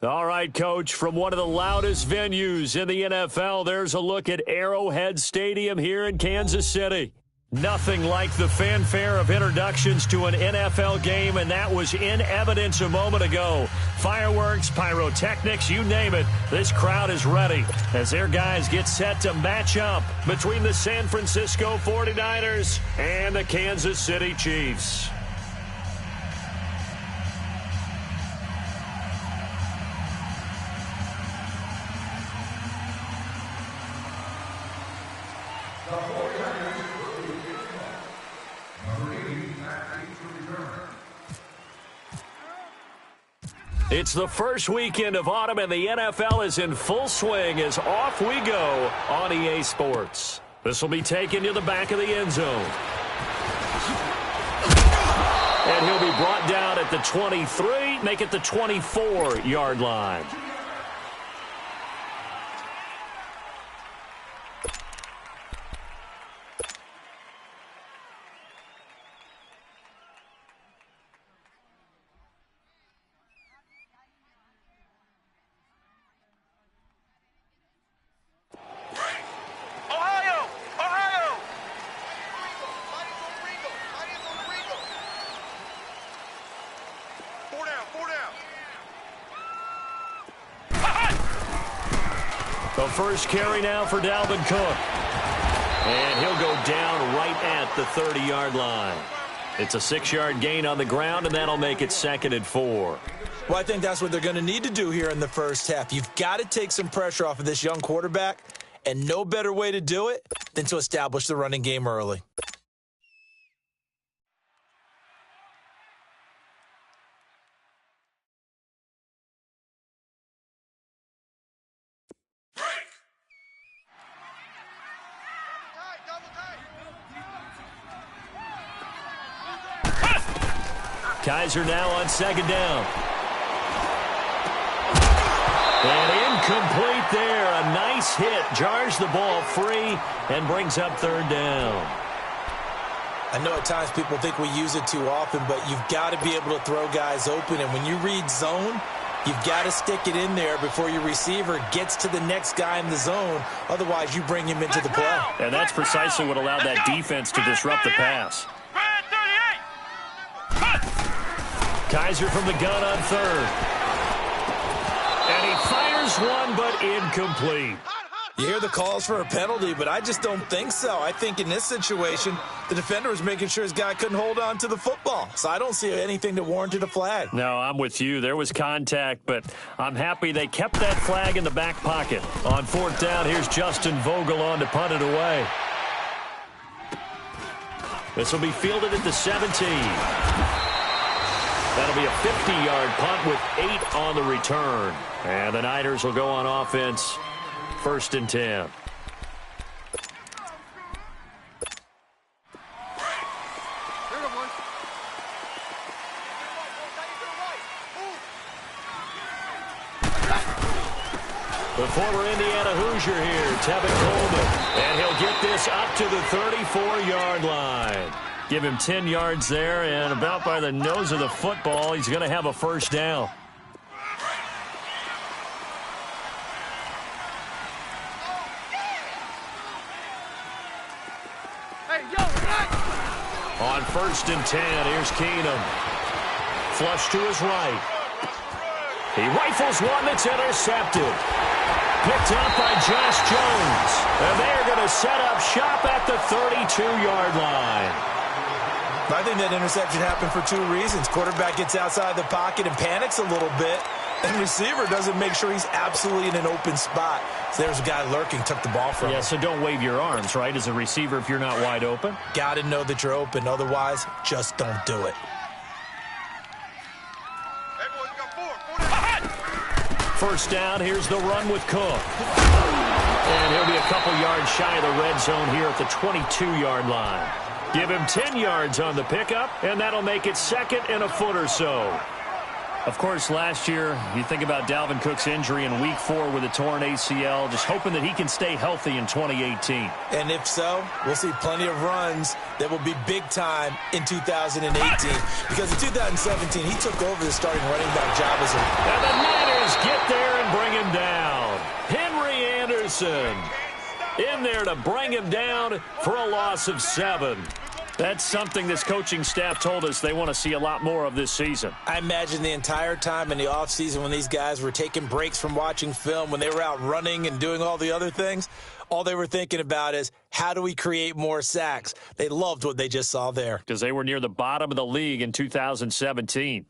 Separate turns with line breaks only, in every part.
All right, Coach, from one of the loudest venues in the NFL, there's a look at Arrowhead Stadium here in Kansas City. Nothing like the fanfare of introductions to an NFL game, and that was in evidence a moment ago. Fireworks, pyrotechnics, you name it. This crowd is ready as their guys get set to match up between the San Francisco 49ers and the Kansas City Chiefs. It's the first weekend of autumn, and the NFL is in full swing as off we go on EA Sports. This will be taken to the back of the end zone. And he'll be brought down at the 23, make it the 24-yard line. The first carry now for Dalvin Cook. And he'll go down right at the 30-yard line. It's a 6-yard gain on the ground, and that'll make it 2nd and 4.
Well, I think that's what they're going to need to do here in the first half. You've got to take some pressure off of this young quarterback, and no better way to do it than to establish the running game early.
Kaiser now on 2nd down. And incomplete there. A nice hit. Jars the ball free and brings up 3rd down.
I know at times people think we use it too often, but you've got to be able to throw guys open. And when you read zone, you've got to stick it in there before your receiver gets to the next guy in the zone. Otherwise, you bring him into the play.
And that's precisely what allowed that defense to disrupt the pass. Kaiser from the gun on 3rd. And he fires one, but incomplete.
You hear the calls for a penalty, but I just don't think so. I think in this situation, the defender was making sure his guy couldn't hold on to the football. So I don't see anything that warranted a flag.
No, I'm with you. There was contact, but I'm happy they kept that flag in the back pocket. On 4th down, here's Justin Vogel on to punt it away. This will be fielded at the 17. That'll be a 50-yard punt with 8 on the return. And the Niners will go on offense, 1st and 10. The former Indiana Hoosier here, Tevin Coleman. And he'll get this up to the 34-yard line. Give him 10 yards there, and about by the nose of the football, he's going to have a 1st down. On 1st and 10, here's Keenum. Flush to his right. He rifles one that's intercepted. Picked up by Josh Jones. And they're going to set up shop at the 32-yard line.
I think that interception happened for 2 reasons. Quarterback gets outside the pocket and panics a little bit, and receiver doesn't make sure he's absolutely in an open spot. So there's a guy lurking, took the ball from him.
Yeah, so don't wave your arms, right, as a receiver if you're not wide open?
Got to know that you're open. Otherwise, just don't do it.
First down, here's the run with Cook. And he'll be a couple yards shy of the red zone here at the 22-yard line. Give him 10 yards on the pickup, and that'll make it 2nd and a foot or so. Of course, last year, you think about Dalvin Cook's injury in Week 4 with a torn ACL, just hoping that he can stay healthy in 2018.
And if so, we'll see plenty of runs that will be big time in 2018. Because in 2017, he took over the starting running back job as a...
And the Niners does get there and bring him down. Henry Anderson in there to bring him down for a loss of 7. That's something this coaching staff told us they want to see a lot more of this season.
I imagine the entire time in the offseason when these guys were taking breaks from watching film, when they were out running and doing all the other things, all they were thinking about is, how do we create more sacks? They loved what they just saw there.
Because they were near the bottom of the league in 2017.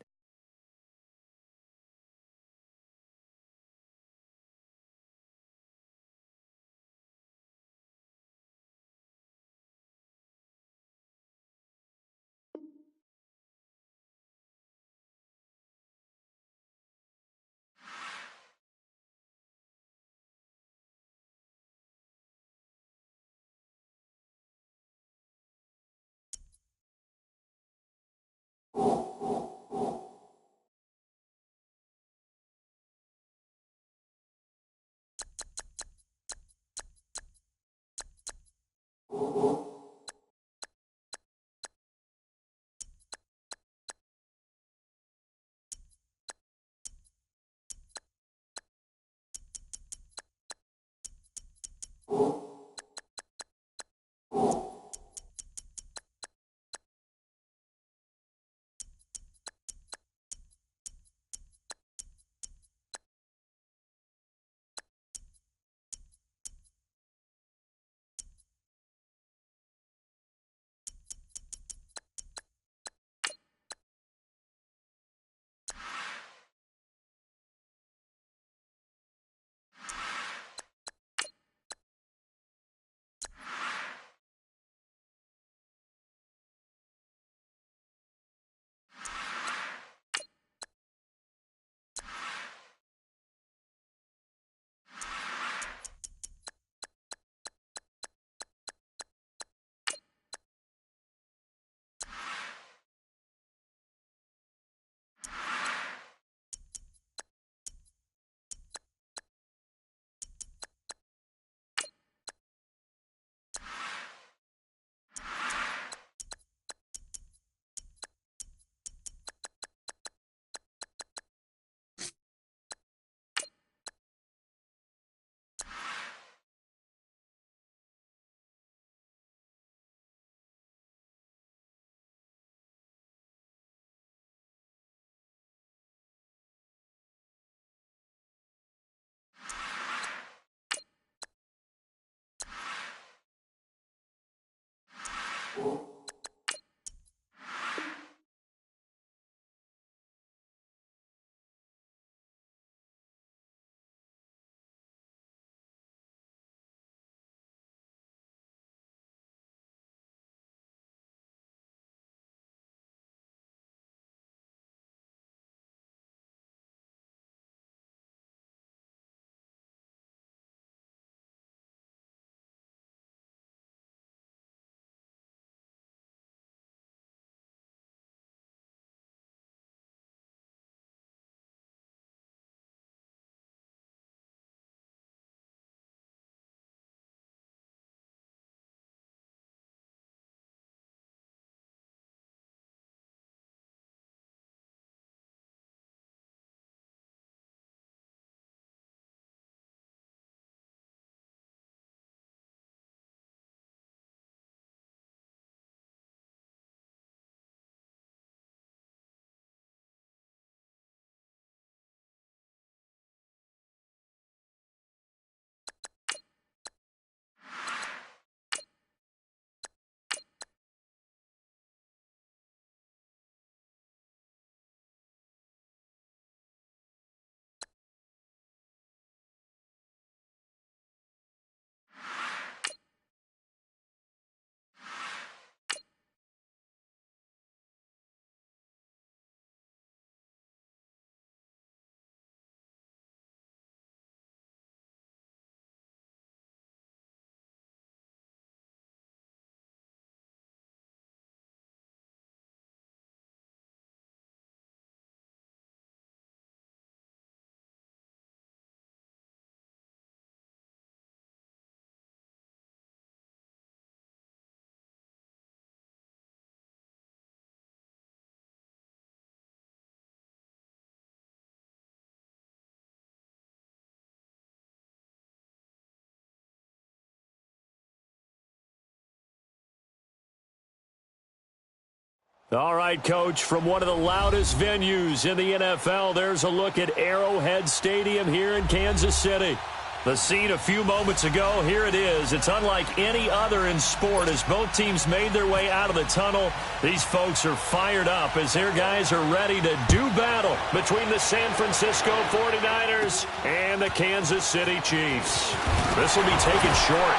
All right, Coach, from one of the loudest venues in the NFL, there's a look at Arrowhead Stadium here in Kansas City. The scene a few moments ago, here it is. It's unlike any other in sport as both teams made their way out of the tunnel. These folks are fired up as their guys are ready to do battle between the San Francisco 49ers and the Kansas City Chiefs. This will be taken short,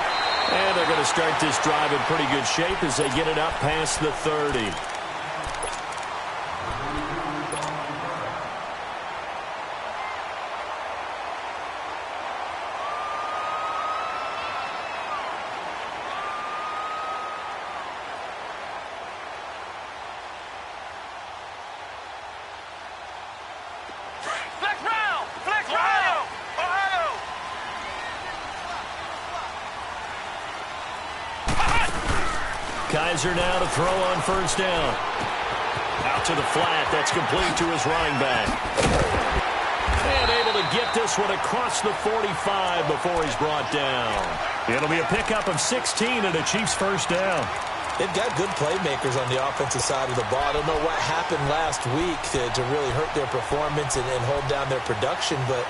and they're going to start this drive in pretty good shape as they get it up past the 30. Kaiser now to throw on first down. Out to the flat. That's complete to his running back. And able to get this one across the 45 before he's brought down. It'll be a pickup of 16 and a Chiefs first down.
They've got good playmakers on the offensive side of the ball. I don't know what happened last week to really hurt their performance and hold down their production, but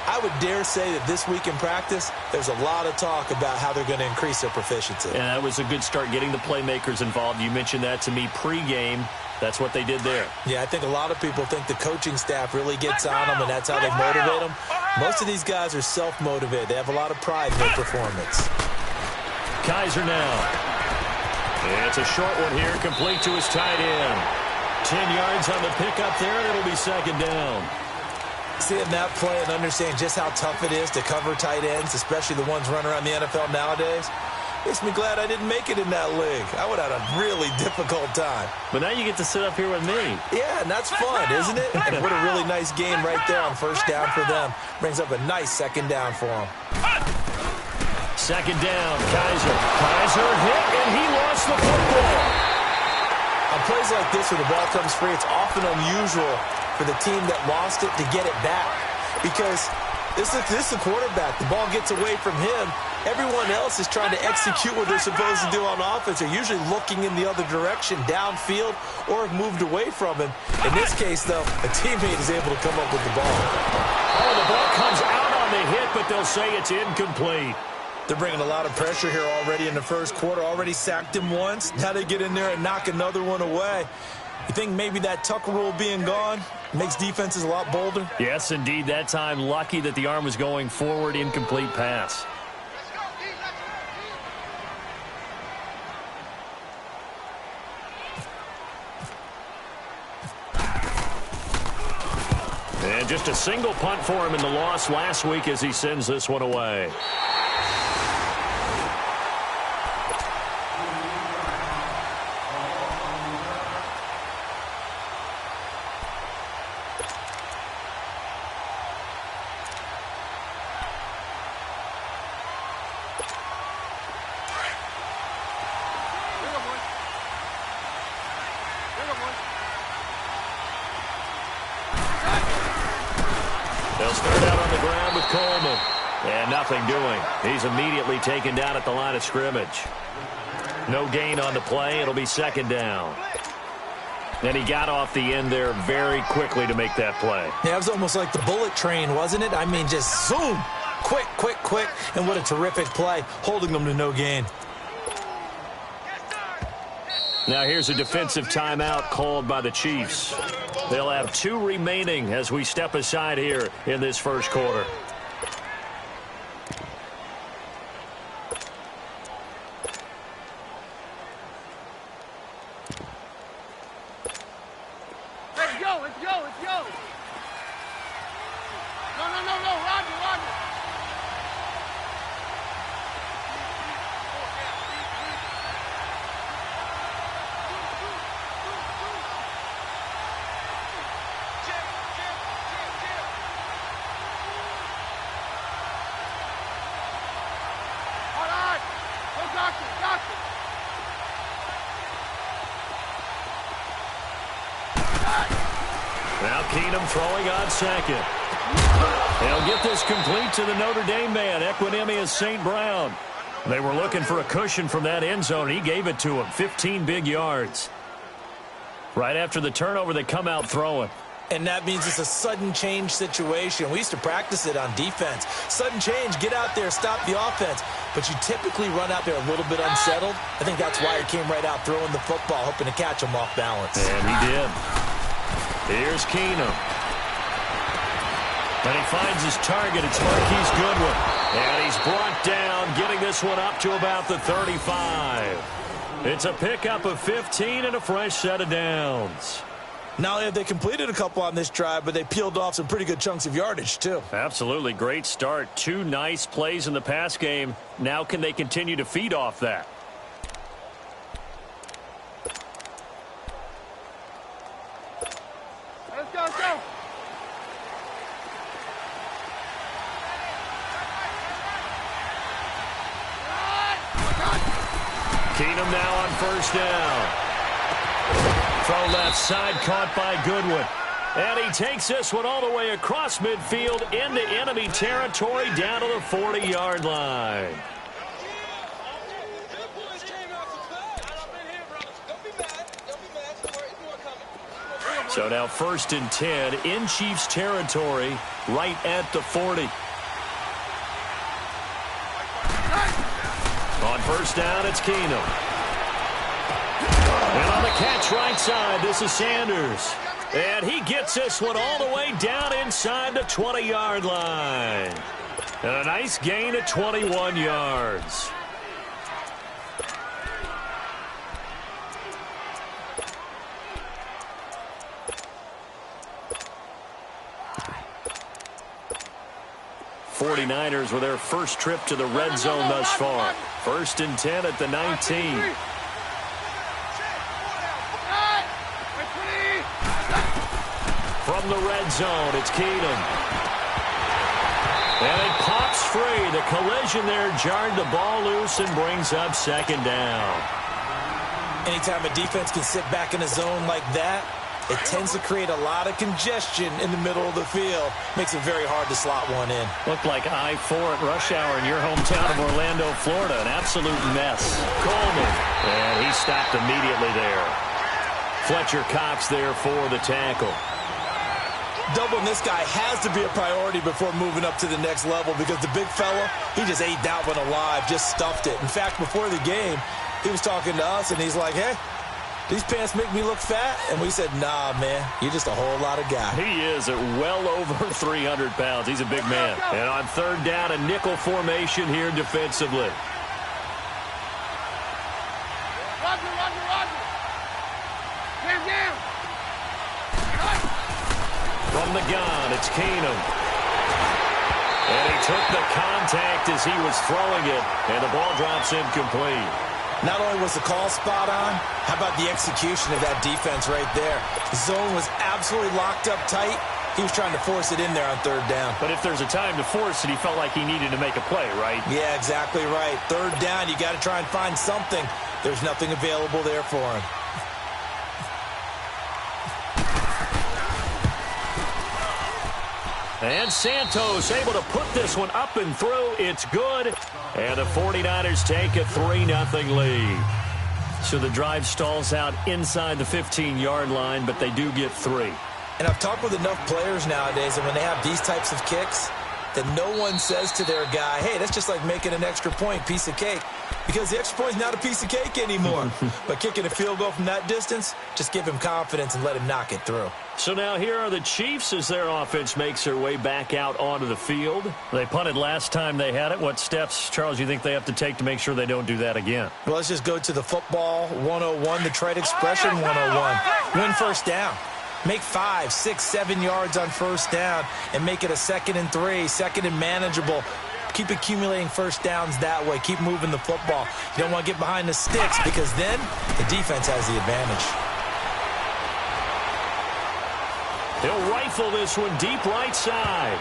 I would dare say that this week in practice, there's a lot of talk about how they're going to increase their proficiency.
And that was a good start getting the playmakers involved. You mentioned that to me pregame. That's what they did there.
Yeah, I think a lot of people think the coaching staff really gets on them, and that's how they motivate them. Most of these guys are self-motivated. They have a lot of pride in their performance.
Kaiser now. It's a short one here, complete to his tight end. 10 yards on the pickup there, and it'll be second down.
Seeing that play and understanding just how tough it is to cover tight ends, especially the ones running around the NFL nowadays, makes me glad I didn't make it in that league. I would have had a really difficult time.
But now you get to sit up here with me.
Yeah, and that's fun, isn't it? And what a really nice game right there on first down for them. Brings up a nice second down for them.
Second down, Kaiser. Kaiser hit, and he lost the football.
On plays like this where the ball comes free, it's often unusual for the team that lost it to get it back. Because this is the quarterback. The ball gets away from him. Everyone else is trying to execute what they're supposed to do on offense. They're usually looking in the other direction, downfield, or have moved away from him. In this case, though, a teammate is able to come up with the ball.
Oh, the ball comes out on the hit, but they'll say it's incomplete.
They're bringing a lot of pressure here already in the first quarter. Already sacked him once. Now they get in there and knock another one away. You think maybe that Tucker rule being gone makes defenses a lot bolder?
Yes, indeed. That time, lucky that the arm was going forward, incomplete pass. And just a single punt for him in the loss last week as he sends this one away. They'll start out on the ground with Coleman. And nothing doing. He's immediately taken down at the line of scrimmage. No gain on the play. It'll be second down. And he got off the end there very quickly to make that play.
Yeah, it was almost like the bullet train, wasn't it? I mean, just zoom. Quick, quick, quick. And what a terrific play, holding them to no gain.
Now here's a defensive timeout called by the Chiefs. They'll have 2 remaining as we step aside here in this first quarter.
Let's go, let's go, let's go. No, Roger.
Now Keenum throwing on second. They'll get this complete to the Notre Dame man, Equinemius St. Brown. They were looking for a cushion from that end zone. He gave it to him, 15 big yards. Right after the turnover, they come out throwing.
And that means it's a sudden change situation. We used to practice it on defense. Sudden change, get out there, stop the offense. But you typically run out there a little bit unsettled. I think that's why he came right out throwing the football, hoping to catch him off balance.
And he did. Here's Keenum. And he finds his target. It's Marquise Goodwin. And he's brought down, getting this one up to about the 35. It's a pickup of 15 and a fresh set of downs.
Not only have they completed a couple on this drive, but they peeled off some pretty good chunks of yardage, too.
Absolutely. Great start. 2 nice plays in the pass game. Now can they continue to feed off that?
Let's go, let's go.
Keenum now on first down. Throw left side, caught by Goodwin. And he takes this one all the way across midfield into enemy territory down to the 40-yard line. So now 1st and 10 in Chiefs territory right at the 40. On first down, it's Keenum. And on the catch right side, this is Sanders. And he gets this one all the way down inside the 20-yard line. And a nice gain of 21 yards. '49ers with their first trip to the red zone thus far. 1st and 10 at the 19. From the red zone, it's Keenum. And it pops free. The collision there jarred the ball loose and brings up 2nd down.
Anytime a defense can sit back in a zone like that, it tends to create a lot of congestion in the middle of the field. Makes it very hard to slot one in.
Looked like I-4 at rush hour in your hometown of Orlando, Florida. An absolute mess. Coleman. And he stopped immediately there. Fletcher Cox there for the tackle.
Doubling this guy has to be a priority before moving up to the next level because the big fella, he just ate that one alive, just stuffed it. In fact, before the game, he was talking to us, and he's like, hey, these pants make me look fat? And we said, nah, man, you're just a whole lot of guy.
He is at well over 300 pounds. He's a big man. And on 3rd down, a nickel formation here defensively.
Roger, roger, roger. Down, down.
From the gun, it's Keenum. And he took the contact as he was throwing it, and the ball drops incomplete.
Not only was the call spot on, how about the execution of that defense right there? The zone was absolutely locked up tight. He was trying to force it in there on 3rd down.
But if there's a time to force it, he felt like he needed to make a play, right?
Yeah, exactly right. 3rd down, you got to try and find something. There's nothing available there for him.
And Santos able to put this one up and through. It's good. And the 49ers take a 3-0 lead. So the drive stalls out inside the 15-yard line, but they do get 3.
And I've talked with enough players nowadays, and when they have these types of kicks, that no one says to their guy, hey, that's just like making an extra point, piece of cake. Because the extra point is not a piece of cake anymore. But kicking a field goal from that distance, just give him confidence and let him knock it through.
So now here are the Chiefs as their offense makes their way back out onto the field. They punted last time they had it. What steps, Charles, do you think they have to take to make sure they don't do that again?
Well, let's just go to the football 101, the trade expression 101. Win first down. Make 5, 6, 7 yards on first down and make it a 2nd and 3, 2nd and manageable. Keep accumulating first downs that way. Keep moving the football. You don't want to get behind the sticks because then the defense has the advantage.
He'll rifle this one deep right side.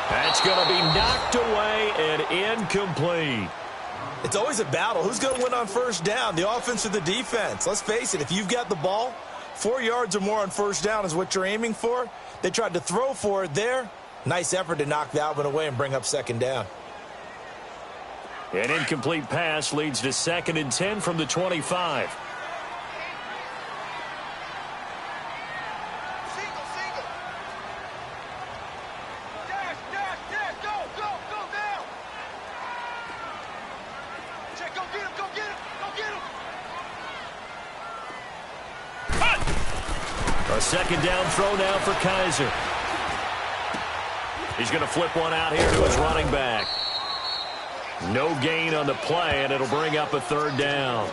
That's going to be knocked away and incomplete.
It's always a battle. Who's going to win on first down, the offense or the defense? Let's face it, if you've got the ball, 4 yards or more on first down is what you're aiming for. They tried to throw for it there. Nice effort to knock that one away and bring up 2nd down.
An incomplete pass leads to 2nd and 10 from the 25. A second down throw now for Kaiser. He's going to flip one out here to his running back. No gain on the play, and it'll bring up a third down.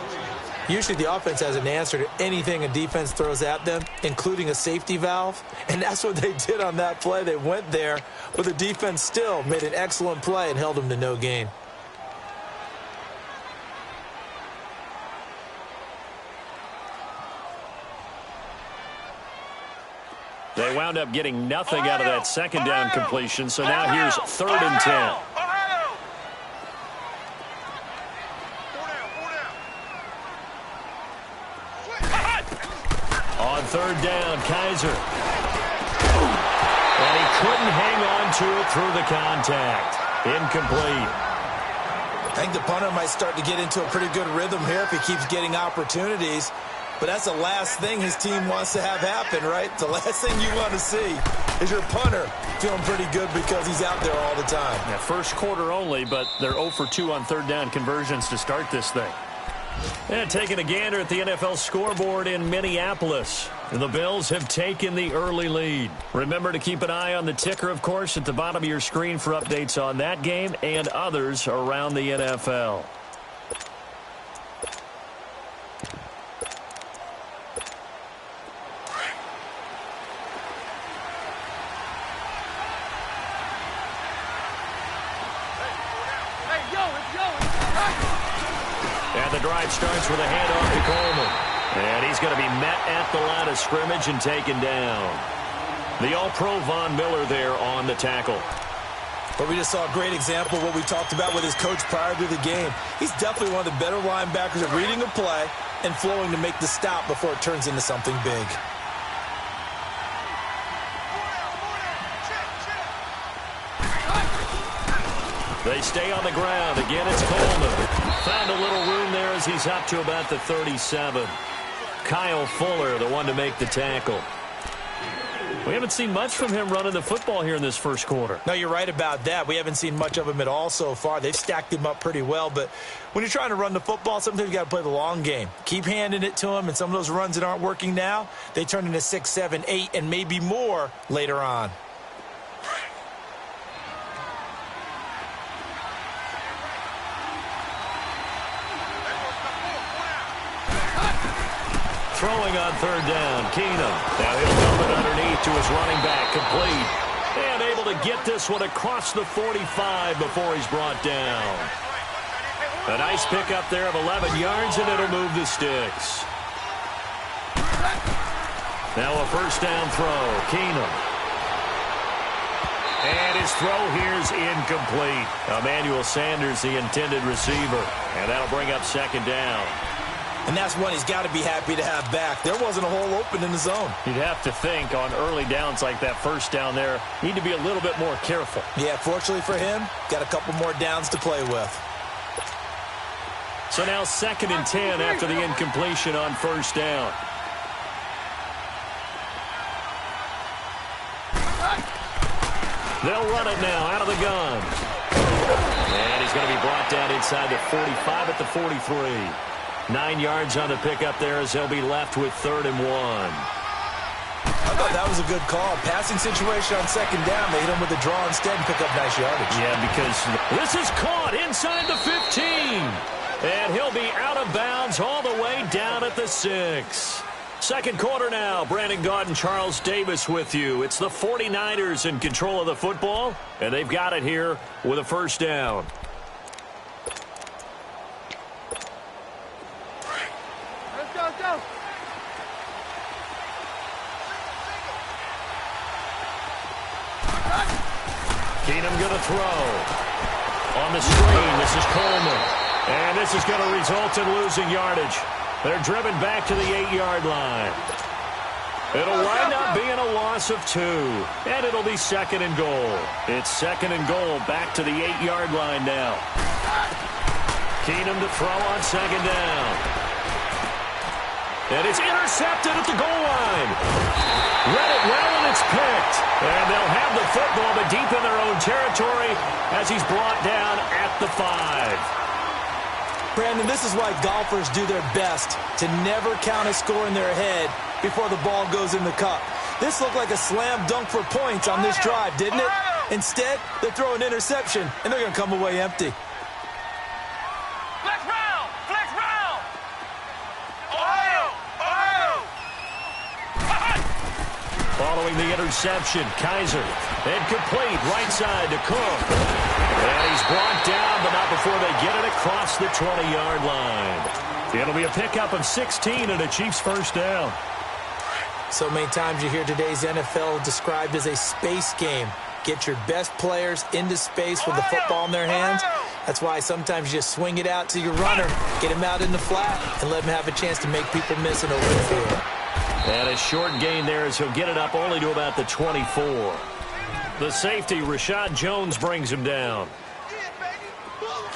Usually the offense has an answer to anything a defense throws at them, including a safety valve. And that's what they did on that play. They went there, but the defense still made an excellent play and held them to no gain.
They wound up getting nothing out of that second down completion, so now here's 3rd and 10. On 3rd down, Kaiser. And he couldn't hang on to it through the contact. Incomplete.
I think the punter might start to get into a pretty good rhythm here if he keeps getting opportunities. But that's the last thing his team wants to have happen, right? The last thing you want to see is your punter feeling pretty good because he's out there all the time.
Yeah, first quarter only, but they're 0 for 2 on 3rd down conversions to start this thing. And taking a gander at the NFL scoreboard in Minneapolis. The Bills have taken the early lead. Remember to keep an eye on the ticker, of course, at the bottom of your screen for updates on that game and others around the NFL. And the drive starts with a handoff to Coleman. And he's going to be met at the line of scrimmage and taken down. The All-Pro Von Miller there on the tackle.
But we just saw a great example of what we talked about with his coach prior to the game. He's definitely one of the better linebackers at reading a play and flowing to make the stop before it turns into something big.
They stay on the ground. Again, it's Coleman. Found a little room there as he's up to about the 37. Kyle Fuller, the one to make the tackle. We haven't seen much from him running the football here in this first quarter.
No, you're right about that. We haven't seen much of him at all so far. They've stacked him up pretty well, but when you're trying to run the football, sometimes you got to play the long game. Keep handing it to him, and some of those runs that aren't working now, they turn into 6, 7, 8, and maybe more later on.
Throwing on 3rd down, Keenum. Now he'll dump it underneath to his running back, complete. And able to get this one across the 45 before he's brought down. A nice pickup there of 11 yards, and it'll move the sticks. Now a first down throw, Keenum. And his throw here's incomplete. Emmanuel Sanders, the intended receiver. And that'll bring up 2nd down.
And that's one he's got to be happy to have back. There wasn't a hole open in the zone.
You'd have to think on early downs like that first down there, need to be a little bit more careful.
Yeah, fortunately for him, got a couple more downs to play with.
So now 2nd and 10 after the incompletion on first down. They'll run it now out of the gun. And he's going to be brought down inside the 45 at the 43. 9 yards on the pickup there as they'll be left with 3rd and 1.
I thought that was a good call. Passing situation on 2nd down. They hit him with a draw instead and pick up nice yardage.
Yeah, because this is caught inside the 15. And he'll be out of bounds all the way down at the 6. Second quarter now. Brandon Gaud and Charles Davis with you. It's the 49ers in control of the football, and they've got it here with a first down. Keenum going to throw. On the screen, this is Coleman. And this is going to result in losing yardage. They're driven back to the 8-yard line. It'll wind up being a loss of 2. And it'll be 2nd and goal. It's 2nd and goal back to the 8-yard line now. Keenum to throw on 2nd down. And it's intercepted at the goal line. Read it well, and it's picked. And they'll have the football, but deep in their own territory as he's brought down at the 5.
Brandon, this is why golfers do their best to never count a score in their head before the ball goes in the cup. This looked like a slam dunk for points on this drive, didn't it? Instead, they throw an interception, and they're going to come away empty.
Flex round! Flex round! Ohio!
Following the interception, Kaiser. Incomplete, right side to Cook. And he's brought down, but not before they get it across the 20-yard line. It'll be a pickup of 16 and a Chiefs first down.
So many times you hear today's NFL described as a space game. Get your best players into space with the football in their hands. That's why sometimes you just swing it out to your runner, get him out in the flat, and let him have a chance to make people miss an open field.
And a short gain there as he'll get it up only to about the 24. The safety, Rashad Jones, brings him down.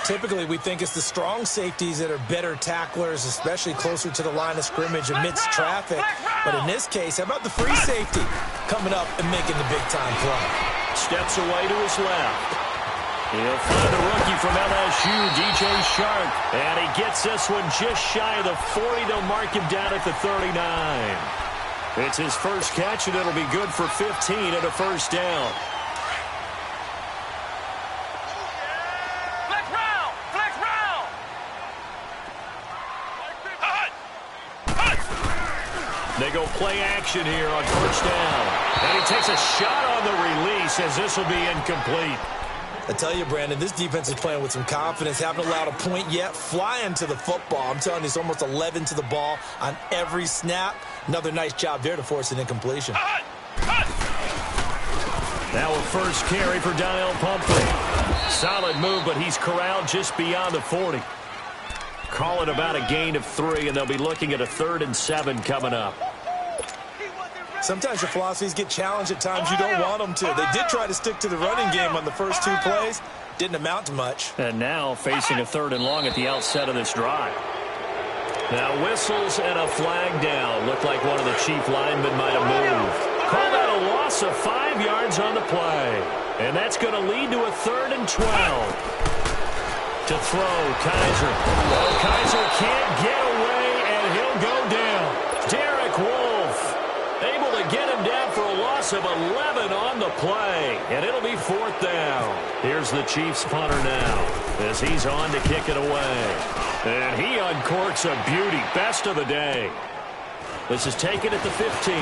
Typically, we think it's the strong safeties that are better tacklers, especially closer to the line of scrimmage amidst traffic. But in this case, how about the free safety coming up and making the big-time play?
Steps away to his left. He'll find the rookie from LSU, DJ Shark. And he gets this one just shy of the 40. They'll mark him down at the 39. It's his first catch, and it'll be good for 15 and a first down. They go play action here on first down. And he takes a shot on the release as this will be incomplete.
I tell you, Brandon, this defense is playing with some confidence. Haven't allowed a point yet. Flying to the football. I'm telling you, it's almost 11 to the ball on every snap. Another nice job there to force an incompletion.
Now a first carry for Donnell Pumphrey. Solid move, but he's corralled just beyond the 40. Call it about a gain of 3, and they'll be looking at a 3rd and 7 coming up.
Sometimes your philosophies get challenged at times you don't want them to. They did try to stick to the running game on the first 2 plays. Didn't amount to much.
And now facing a 3rd and long at the outset of this drive. Now whistles and a flag down. Looked like one of the Chief linemen might have moved. Called out a loss of 5 yards on the play. And that's going to lead to a 3rd and 12. To throw, Kaiser. Well, Kaiser can't get away, and he'll go down. Derek Wolfe able to get him down for a loss of 11 on the play, and it'll be 4th down. Here's the Chiefs punter now as he's on to kick it away. And he uncorks a beauty, best of the day. This is taken at the 15.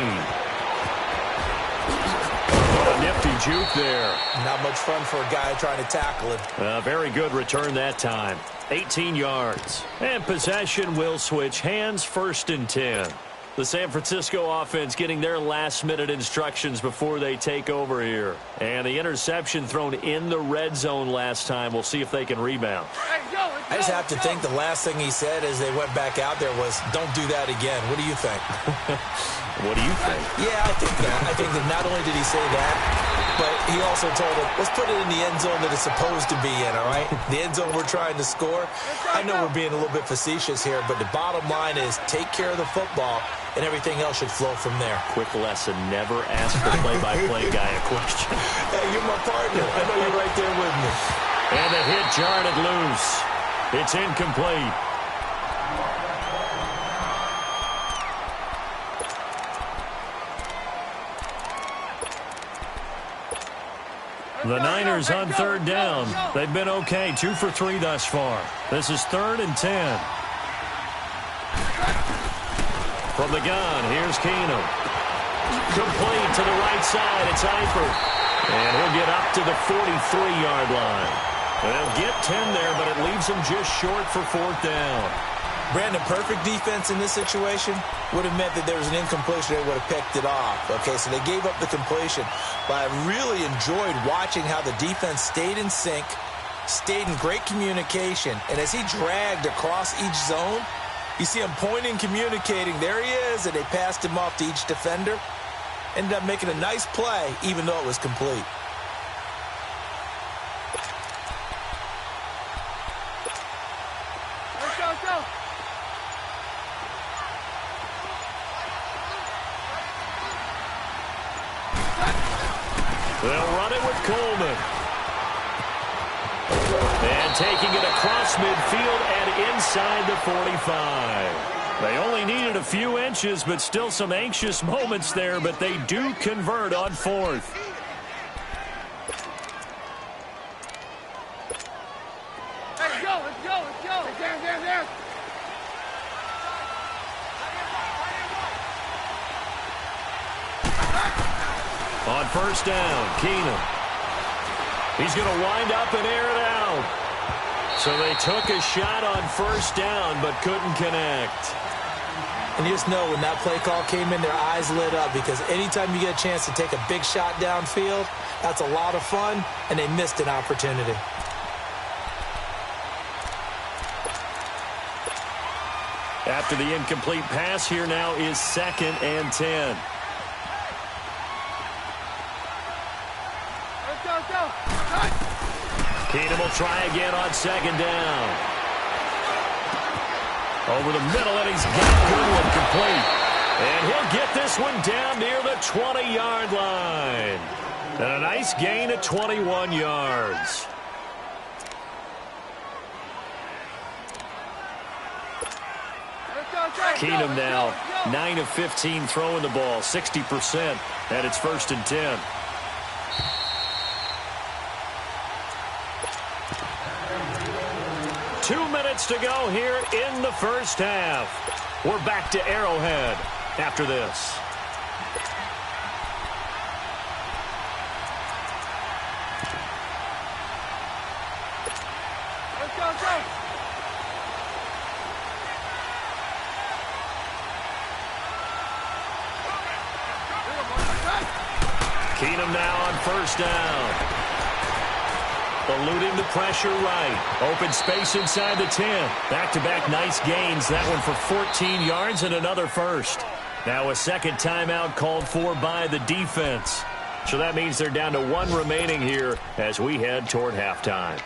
What a nifty juke there.
Not much fun for a guy trying to tackle him.
A very good return that time. 18 yards. And possession will switch hands, 1st and 10. The San Francisco offense getting their last-minute instructions before they take over here. And the interception thrown in the red zone last time. We'll see if they can rebound.
I just have to think the last thing he said as they went back out there was, don't do that again. What do you think?
What do you think?
Yeah, I think that. I think that not only did he say that, but he also told him, let's put it in the end zone that it's supposed to be in, all right? The end zone we're trying to score. I know we're being a little bit facetious here, but the bottom line is take care of the football, and everything else should flow from there.
Quick lesson, never ask the play-by-play guy a question.
Hey, you're my partner. I know you're right there with me.
And the hit jarred it loose. It's incomplete. The Niners on 3rd down. They've been okay, 2 for 3 thus far. This is 3rd and 10. From the gun, here's Keenum. Complete to the right side, it's Eifert. And he'll get up to the 43-yard line. They'll get 10 there, but it leaves them just short for 4th down.
Brandon, perfect defense in this situation would have meant that there was an incompletion. They would have picked it off. Okay, so they gave up the completion. But I really enjoyed watching how the defense stayed in sync, stayed in great communication. And as he dragged across each zone, you see him pointing, communicating. There he is, and they passed him off to each defender. Ended up making a nice play, even though it was complete.
Let's go.
They'll run it with Coleman. And taking it across midfield and inside the 45. They only needed a few inches, but still some anxious moments there, but they do convert on fourth.
Let's go, let's go, let's go. There.
On first down, Keenum. He's going to wind up and air it out. So they took a shot on first down, but couldn't connect.
And you just know when that play call came in, their eyes lit up, because anytime you get a chance to take a big shot downfield, that's a lot of fun, and they missed an opportunity.
After the incomplete pass, here now is 2nd and 10. Keenum will try again on 2nd down. Over the middle, and he's got Goodwin complete. And he'll get this one down near the 20-yard line. And a nice gain of 21 yards. Keenum now 9 of 15 throwing the ball, 60%, and it's 1st and 10. Two minutes to go here in the first half. We're back to Arrowhead after this.
Let's go.
Keenum now on first down. Eluding the pressure right. Open space inside the 10. Back-to-back nice gains. That one for 14 yards and another first. Now a second timeout called for by the defense. So that means they're down to 1 remaining here as we head toward halftime.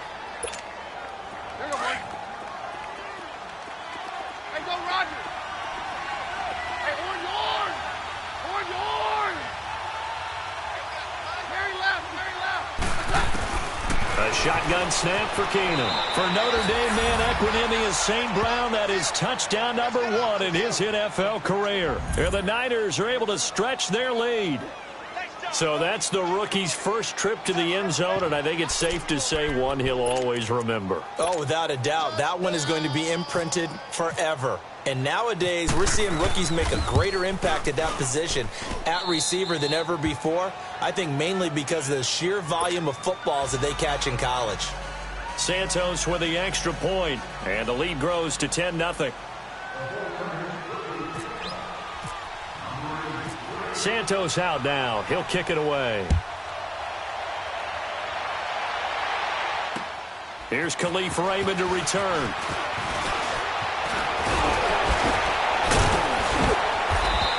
Hey, go Roger. Hey, on yours. Very left.
A shotgun snap for Keenum. For Notre Dame man Equinemius St. Brown, that is touchdown number 1 in his NFL career. And the Niners are able to stretch their lead. So that's the rookie's first trip to the end zone, and I think it's safe to say one he'll always remember.
Oh, without a doubt. That one is going to be imprinted forever. And nowadays, we're seeing rookies make a greater impact at that position at receiver than ever before. I think mainly because of the sheer volume of footballs that they catch in college.
Santos with the extra point, and the lead grows to 10-0. Santos out now. He'll kick it away. Here's Khalif Raymond to return.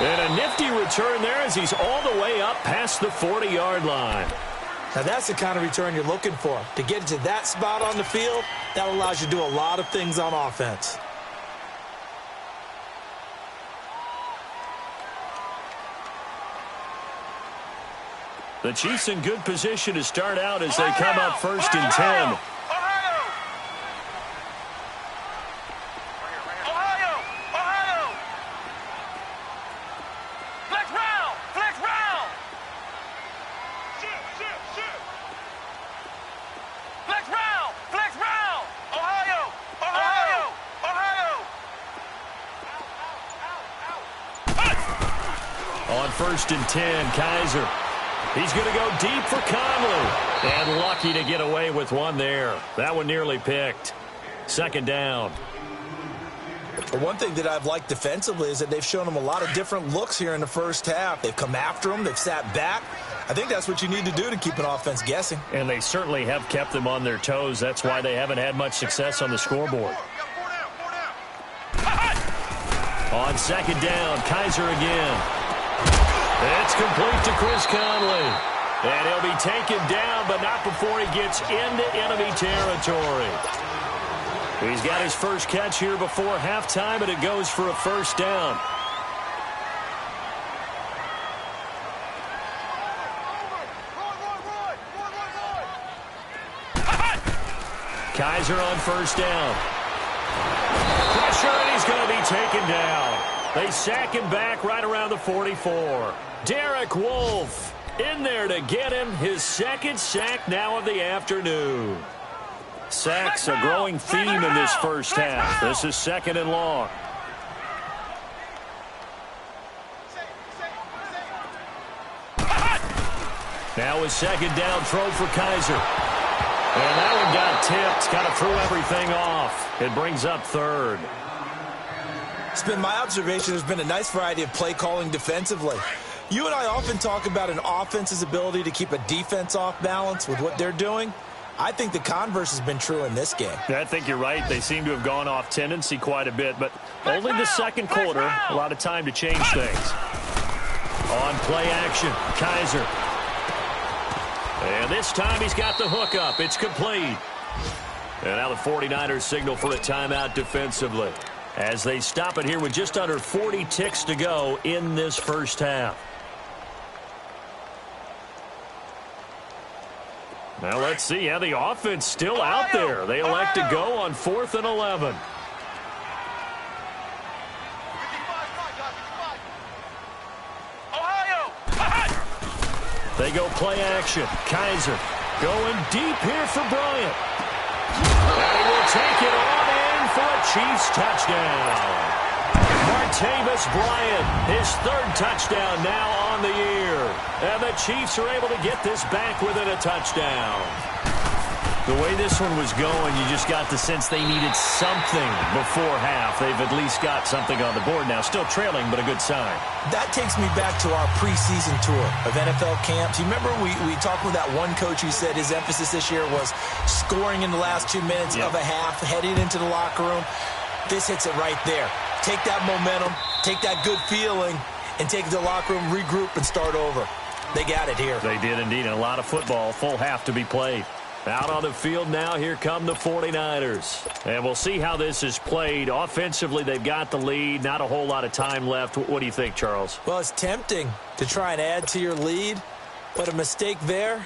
And a nifty return there as he's all the way up past the 40-yard line.
Now that's the kind of return you're looking for. To get to that spot on the field, that allows you to do a lot of things on offense.
The Chiefs in good position to start out as they come up 1st and 10. On 1st and 10, Kaiser. He's going to go deep for Conley. And lucky to get away with one there. That one nearly picked. 2nd down.
But one thing that I've liked defensively is that they've shown them a lot of different looks here in the first half. They've come after them. They've sat back. I think that's what you need to do to keep an offense guessing.
And they certainly have kept them on their toes. That's why they haven't had much success on the scoreboard. On 2nd down, Kaiser again. It's complete to Chris Conley. And he'll be taken down, but not before he gets into enemy territory. He's got his first catch here before halftime, and it goes for a 1st down. Kaiser on 1st down. Pressure, and he's going to be taken down. They sack him back right around the 44. Derek Wolfe in there to get him his second sack now of the afternoon. Sacks a growing theme in this first half. This is 2nd and long. Now a 2nd down throw for Kaiser. And that one got tipped. Kind of threw everything off. It brings up 3rd.
It's been my observation there's been a nice variety of play calling defensively. You and I often talk about an offense's ability to keep a defense off balance with what they're doing. I think the converse has been true in this game.
I think you're right. They seem to have gone off tendency quite a bit, but only the second quarter, a lot of time to change things. On play action, Kaiser. And this time he's got the hook up. It's complete. And now the 49ers signal for a timeout defensively as they stop it here with just under 40 ticks to go in this first half. Now let's see how the offense still out there. They elect to go on 4th and 11. They go play action. Kaiser going deep here for Bryant. And he will take it on in for a Chiefs touchdown. Martavis Bryant, his 3rd touchdown now on the year. And the Chiefs are able to get this back within a touchdown. The way this one was going, you just got the sense they needed something before half. They've at least got something on the board now. Still trailing, but a good sign.
That takes me back to our preseason tour of NFL camps. You remember we talked with that one coach who said his emphasis this year was scoring in the last 2 minutes of a half, heading into the locker room. This hits it right there. Take that momentum, take that good feeling, and take it to the locker room, regroup, and start over. They got it here.
They did indeed, and a lot of football, full half to be played. Out on the field now, here come the 49ers. And we'll see how this is played. Offensively, they've got the lead. Not a whole lot of time left. What do you think, Charles?
Well, it's tempting to try and add to your lead, but a mistake there,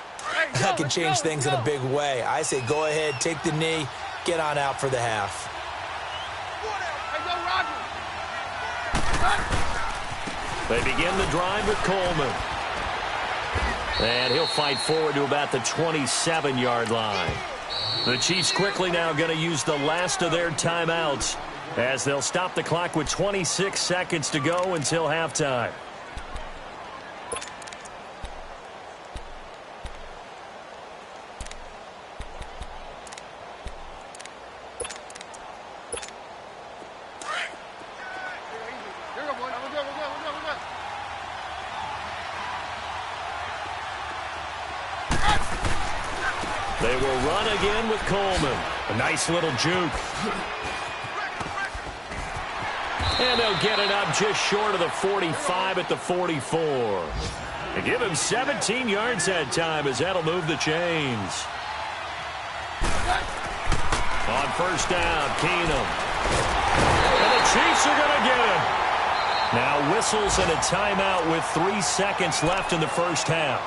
that can change things in a big way. I say go ahead, take the knee, get on out for the half.
They begin the drive with Coleman. And he'll fight forward to about the 27-yard line. The Chiefs quickly now going to use the last of their timeouts as they'll stop the clock with 26 seconds to go until halftime. They will run again with Coleman. A nice little juke. And they'll get it up just short of the 45 at the 44. They give him 17 yards that time as that'll move the chains. On first down, Keenum. And the Chiefs are going to get him. Now whistles and a timeout with 3 seconds left in the first half.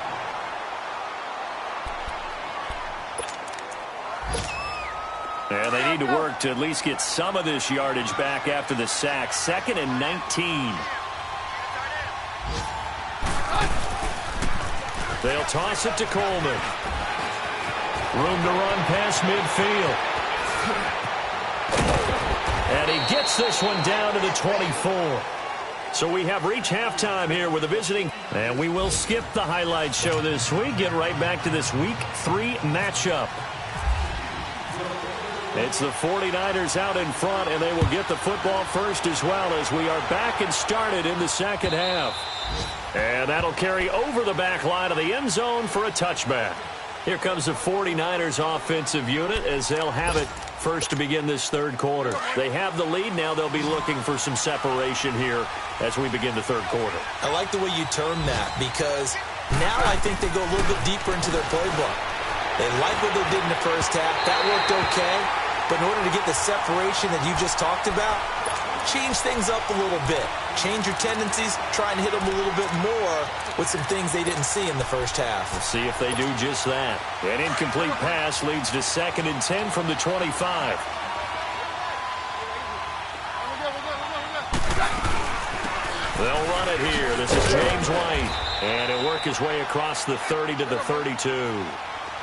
And they need to work to at least get some of this yardage back after the sack. 2nd and 19. They'll toss it to Coleman. Room to run past midfield. And he gets this one down to the 24. So we have reached halftime here with a visiting. And we will skip the highlight show this week. Get right back to this Week 3 matchup. It's the 49ers out in front, and they will get the football first as well as we are back and started in the second half. And that'll carry over the back line of the end zone for a touchback. Here comes the 49ers offensive unit as they'll have it first to begin this third quarter. They have the lead. Now they'll be looking for some separation here as we begin the third quarter.
I like the way you term that because now I think they go a little bit deeper into their playbook. They like what they did in the first half. That worked okay. But in order to get the separation that you just talked about, change things up a little bit. Change your tendencies, try and hit them a little bit more with some things they didn't see in the first half.
We'll see if they do just that. An incomplete pass leads to 2nd and 10 from the 25. They'll run it here. This is James White. And he'll work his way across the 30 to the 32.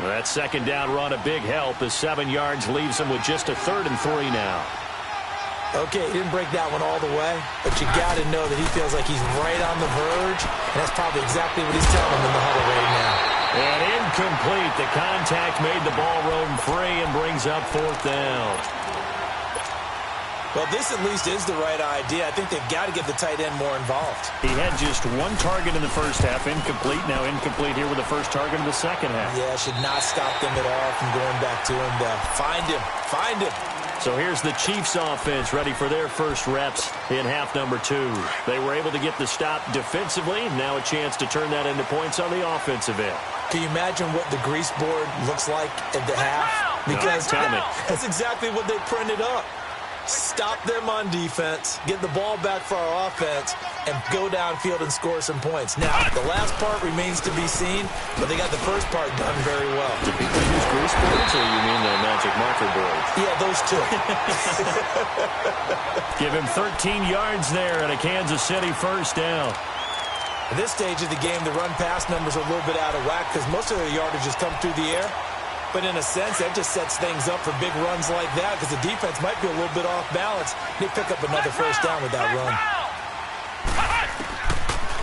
That second down run a big help as 7 yards leaves him with just a 3rd and 3 now.
Okay, he didn't break that one all the way, but you got to know that he feels like he's right on the verge, and that's probably exactly what he's telling him in the huddle right now.
And incomplete. The contact made the ball roam free and brings up 4th down.
Well, this at least is the right idea. I think they've got to get the tight end more involved.
He had just 1 target in the first half, incomplete. Now incomplete here with the first target in the second half.
Yeah, should not stop them at all from going back to him to find him. Find him.
So here's the Chiefs offense ready for their first reps in half number 2. They were able to get the stop defensively. Now a chance to turn that into points on the offensive end.
Can you imagine what the grease board looks like at the half? Because
tell me.
That's exactly what they printed up. Stop them on defense, get the ball back for our offense, and go downfield and score some points. Now, the last part remains to be seen, but they got the first part done very well.
Do people use grease boards, or you mean the magic marker boards?
Yeah, those two.
Give him 13 yards there and a Kansas City first down.
At this stage of the game, the run-pass numbers are a little bit out of whack because most of their yardage has come through the air. But in a sense, that just sets things up for big runs like that because the defense might be a little bit off balance. They pick up another first down with that run.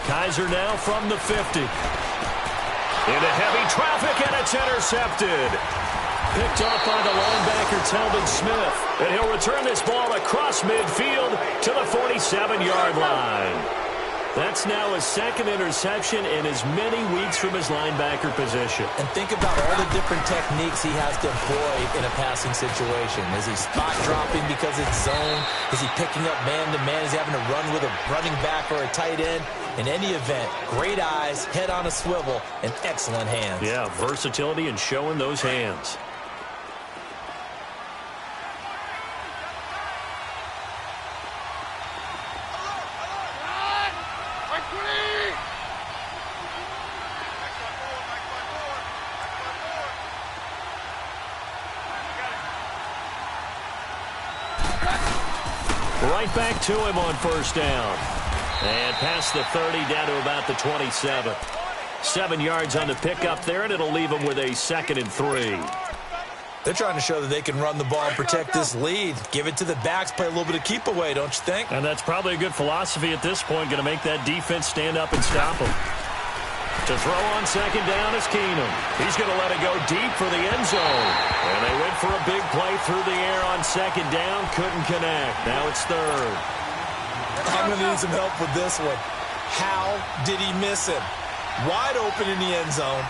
Kaiser now from the 50. Into heavy traffic, and it's intercepted. Picked off by the linebacker, Telvin Smith. And he'll return this ball across midfield to the 47-yard line. That's now his 2nd interception in as many weeks from his linebacker position.
And think about all the different techniques he has to employ in a passing situation. Is he spot dropping because it's zone? Is he picking up man-to-man? Is he having to run with a running back or a tight end? In any event, great eyes, head on a swivel, and excellent hands.
Yeah, versatility and showing those hands. Right back to him on first down. And past the 30 down to about the 27. 7 yards on the pickup there, and it'll leave him with a 2nd and 3.
They're trying to show that they can run the ball and protect this lead. Give it to the backs, play a little bit of keep away, don't you think?
And that's probably a good philosophy at this point, going to make that defense stand up and stop him. To throw on second down is Keenum. He's going to let it go deep for the end zone. And they went for a big play through the air on second down. Couldn't connect. Now it's 3rd.
I'm going to need some help with this one. How did he miss him? Wide open in the end zone.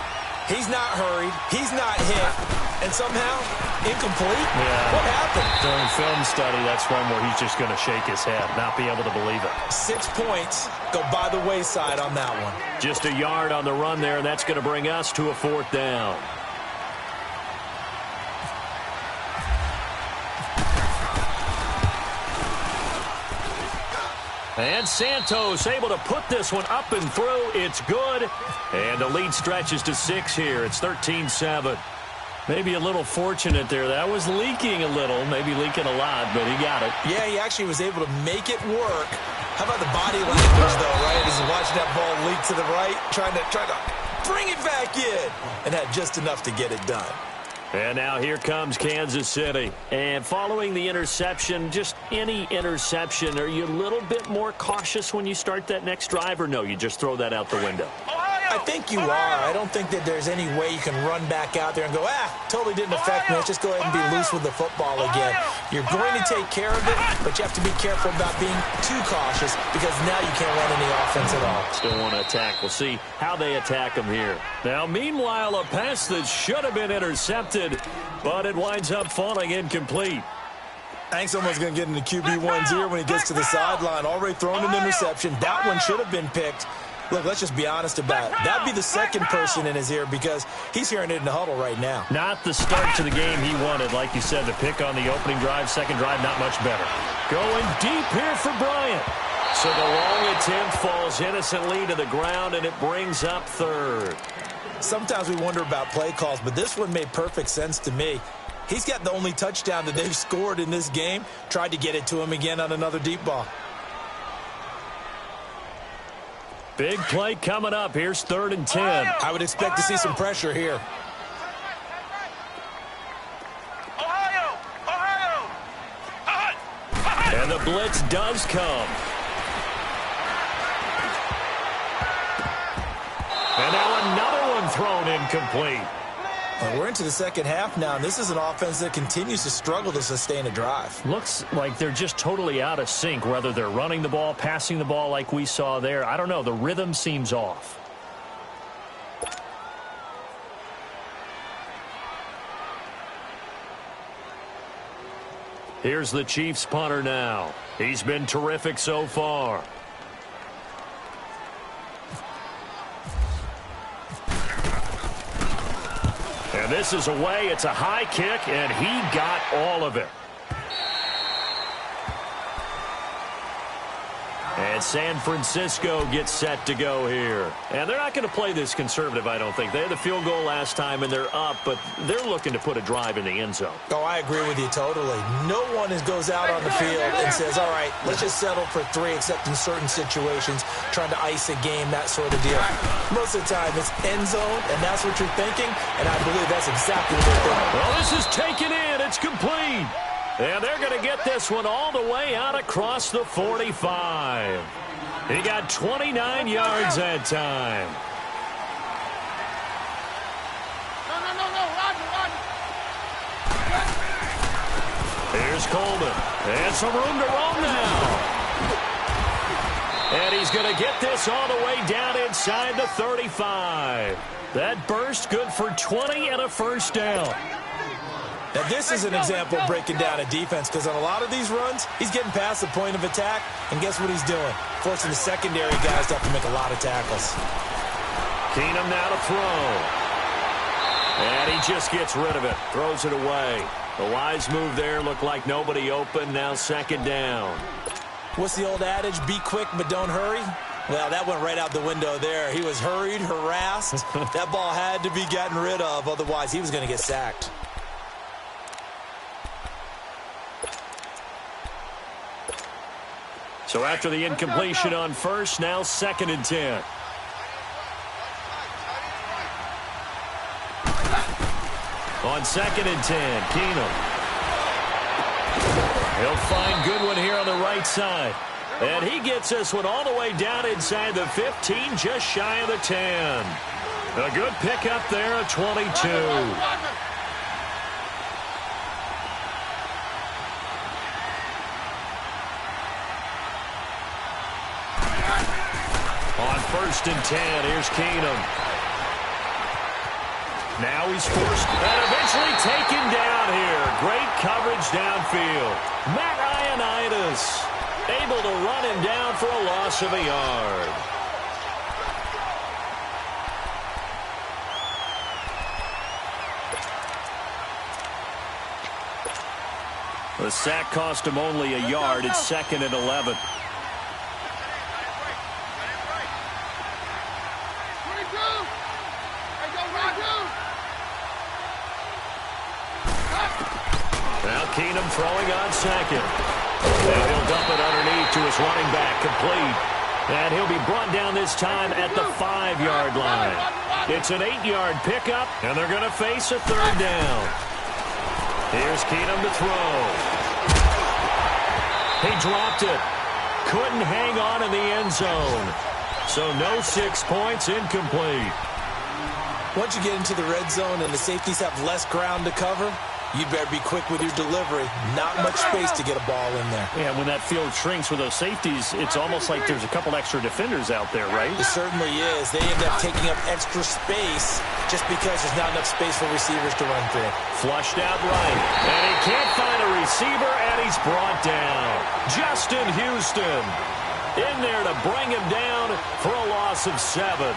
He's not hurried. He's not hit. And somehow, incomplete?
Yeah.
What happened?
During film study, that's one where he's just going to shake his head, not be able to believe it.
6 points go by the wayside on that one.
Just a yard on the run there, and that's going to bring us to a 4th down. And Santos able to put this one up and through. It's good. And the lead stretches to 6 here. It's 13-7. Maybe a little fortunate there. That was leaking a little, maybe leaking a lot, but he got it.
Yeah, he actually was able to make it work. How about the body language, though, right? As he's watching that ball leak to the right, trying to bring it back in, and had just enough to get it done.
And now here comes Kansas City. And following the interception, just any interception, are you a little bit more cautious when you start that next drive, or no, you just throw that out the window?
I think you are. I don't think that there's any way you can run back out there and go, totally didn't affect me. Let's just go ahead and be loose with the football again. You're going to take care of it, but you have to be careful about being too cautious because now you can't run any offense at all.
Still want to attack. We'll see how they attack him here. Now, meanwhile, a pass that should have been intercepted, but it winds up falling incomplete.
I think someone's going to get into QB1's ear when he gets to the sideline. Already thrown an interception. That one should have been picked. Look, let's just be honest about it. That'd be the second person in his ear because he's hearing it in the huddle right now.
Not the start to the game he wanted. Like you said, the pick on the opening drive, second drive, not much better. Going deep here for Bryant. So the long attempt falls innocently to the ground, and it brings up 3rd.
Sometimes we wonder about play calls, but this one made perfect sense to me. He's got the only touchdown that they've scored in this game. Tried to get it to him again on another deep ball.
Big play coming up. Here's 3rd and 10.
I would expect to see some pressure here.
And the blitz does come. And now another one thrown incomplete.
And we're into the second half now, and this is an offense that continues to struggle to sustain a drive.
Looks like they're just totally out of sync, whether they're running the ball, passing the ball like we saw there. I don't know. The rhythm seems off. Here's the Chiefs punter now. He's been terrific so far. And this is away. It's a high kick, and he got all of it. And San Francisco gets set to go here. And they're not going to play this conservative, I don't think. They had the field goal last time, and they're up, but they're looking to put a drive in the end zone.
Oh, I agree with you totally. No one goes out on the field and says, all right, let's just settle for 3, except in certain situations, trying to ice a game, that sort of deal. Most of the time, it's end zone, and that's what you're thinking, and I believe that's exactly what they're thinking.
Well, this is taken in. It's complete. And they're going to get this one all the way out across the 45. He got 29 yards that time. Here's Coleman. And some room to roam now. And he's going to get this all the way down inside the 35. That burst good for 20 and a first down.
Now, this is an example of breaking down a defense, because on a lot of these runs, he's getting past the point of attack, and guess what he's doing? Forcing the secondary guys to have to make a lot of tackles.
Keenum now to throw. And he just gets rid of it, throws it away. The wise move there, looked like nobody open, now 2nd down.
What's the old adage? Be quick, but don't hurry? Well, that went right out the window there. He was hurried, harassed. That ball had to be gotten rid of, otherwise he was going to get sacked.
So after the incompletion on first, now 2nd and 10. On 2nd and 10, Keenum. He'll find Goodwin here on the right side. And he gets this one all the way down inside the 15, just shy of the 10. A good pickup there at 22. On 1st and 10, here's Keenum. Now he's forced and eventually taken down here. Great coverage downfield. Matt Ioannidis able to run him down for a loss of a yard. The sack cost him only a yard. It's 2nd and 11. Now Keenum throwing on 2nd. And he'll dump it underneath to his running back, complete. And he'll be brought down this time at the 5-yard line. It's an 8-yard pickup, and they're going to face a 3rd down. Here's Keenum to throw. He dropped it. Couldn't hang on in the end zone. So no 6 points, incomplete.
Once you get into the red zone and the safeties have less ground to cover, you better be quick with your delivery. Not much space to get a ball in there.
Yeah, when that field shrinks with those safeties, it's almost like there's a couple extra defenders out there, right?
It certainly is. They end up taking up extra space just because there's not enough space for receivers to run through.
Flushed out right. And he can't find a receiver, and he's brought down. Justin Houston in there to bring him down for a loss of 7.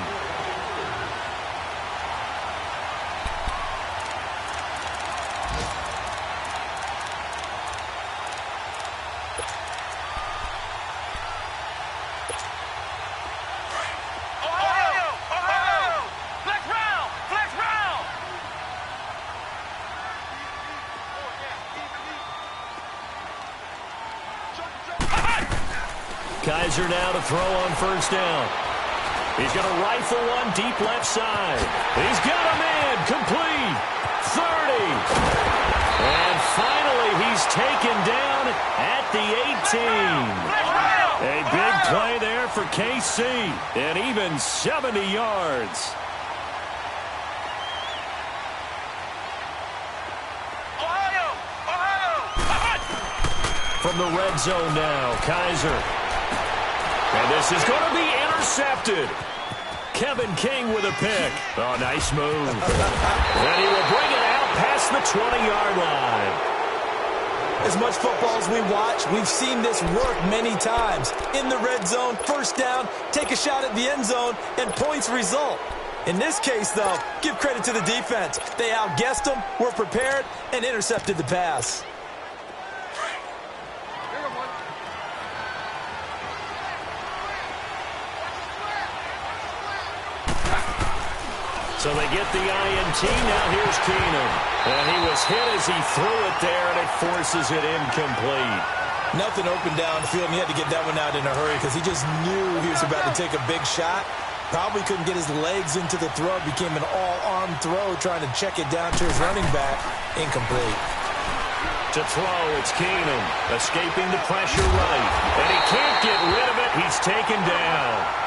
Kaiser now to throw on 1st down. He's going to rifle one deep left side. He's got him in. Complete. 30. And finally, he's taken down at the 18. A big play there for KC. And even 70 yards. From the red zone now, Kaiser. And this is going to be intercepted. Kevin King with a pick. Oh, nice move. And he will bring it out past the 20-yard line.
As much football as we watch, we've seen this work many times. In the red zone, first down, take a shot at the end zone, and points result. In this case, though, give credit to the defense. They outguessed them, were prepared, and intercepted the pass.
So they get the INT. Now here's Keenum. And he was hit as he threw it there, and it forces it incomplete.
Nothing open downfield, and he had to get that one out in a hurry because he just knew he was about to take a big shot. Probably couldn't get his legs into the throw. Became an all-arm throw, trying to check it down to his running back. Incomplete.
To throw, it's Keenum. Escaping the pressure right. And he can't get rid of it. He's taken down.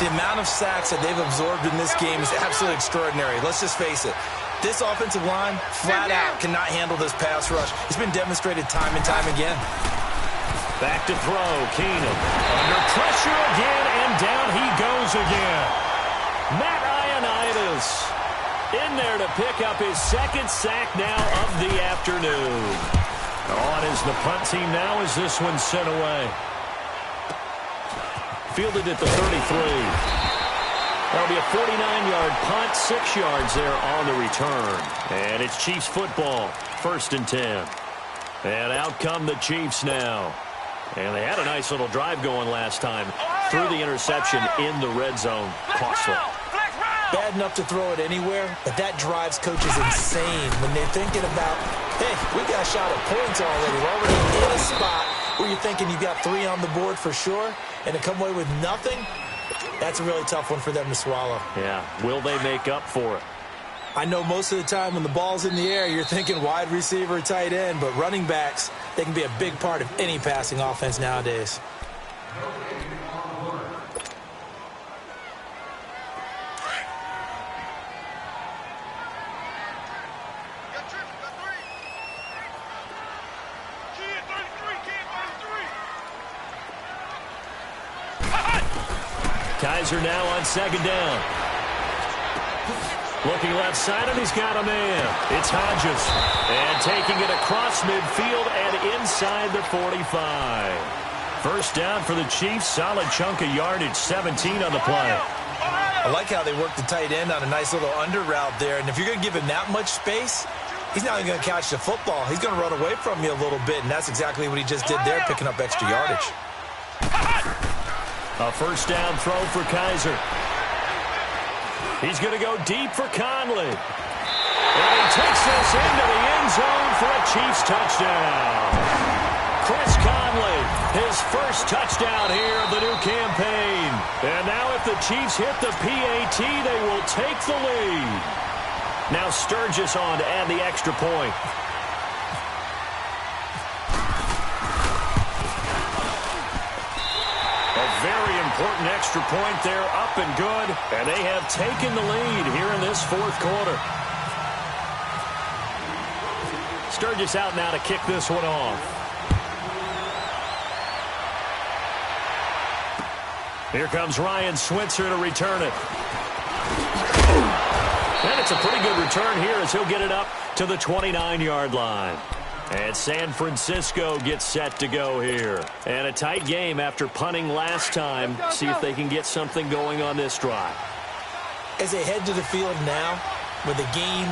The amount of sacks that they've absorbed in this game is absolutely extraordinary. Let's just face it. This offensive line, flat out, cannot handle this pass rush. It's been demonstrated time and time again.
Back to throw, Keenum. Under pressure again, and down he goes again. Matt Ioannidis in there to pick up his second sack now of the afternoon. On is the punt team now as this one's sent away. Fielded at the 33. That'll be a 49-yard punt, 6 yards there on the return. And it's Chiefs football, 1st and 10. And out come the Chiefs now. And they had a nice little drive going last time. Threw the interception in the red zone. Costly.
Bad enough to throw it anywhere, but that drives coaches insane when they're thinking about, hey, we got a shot at points already. We're already in a spot where you're thinking you got 3 on the board for sure, and to come away with nothing, that's a really tough one for them to swallow.
Yeah, will they make up for it?
I know most of the time when the ball's in the air, you're thinking wide receiver, tight end, but running backs, they can be a big part of any passing offense nowadays.
Kaiser now on 2nd down. Looking left side, and he's got a man. It's Hodges. And taking it across midfield and inside the 45. First down for the Chiefs. Solid chunk of yardage, 17 on the play.
I like how they work the tight end on a nice little under route there. And if you're going to give him that much space, he's not even going to catch the football. He's going to run away from you a little bit, and that's exactly what he just did there, picking up extra yardage.
A first down throw for Kaiser. He's going to go deep for Conley. And he takes this into the end zone for a Chiefs touchdown. Chris Conley, his first touchdown here of the new campaign. And now if the Chiefs hit the PAT, they will take the lead. Now Sturgis on to add the extra point. Very important extra point there, up and good. And they have taken the lead here in this 4th quarter. Sturgis out now to kick this one off. Here comes Ryan Switzer to return it. And it's a pretty good return here as he'll get it up to the 29-yard line. And San Francisco gets set to go here. And a tight game after punting last time. See if they can get something going on this drive.
As they head to the field now, with the game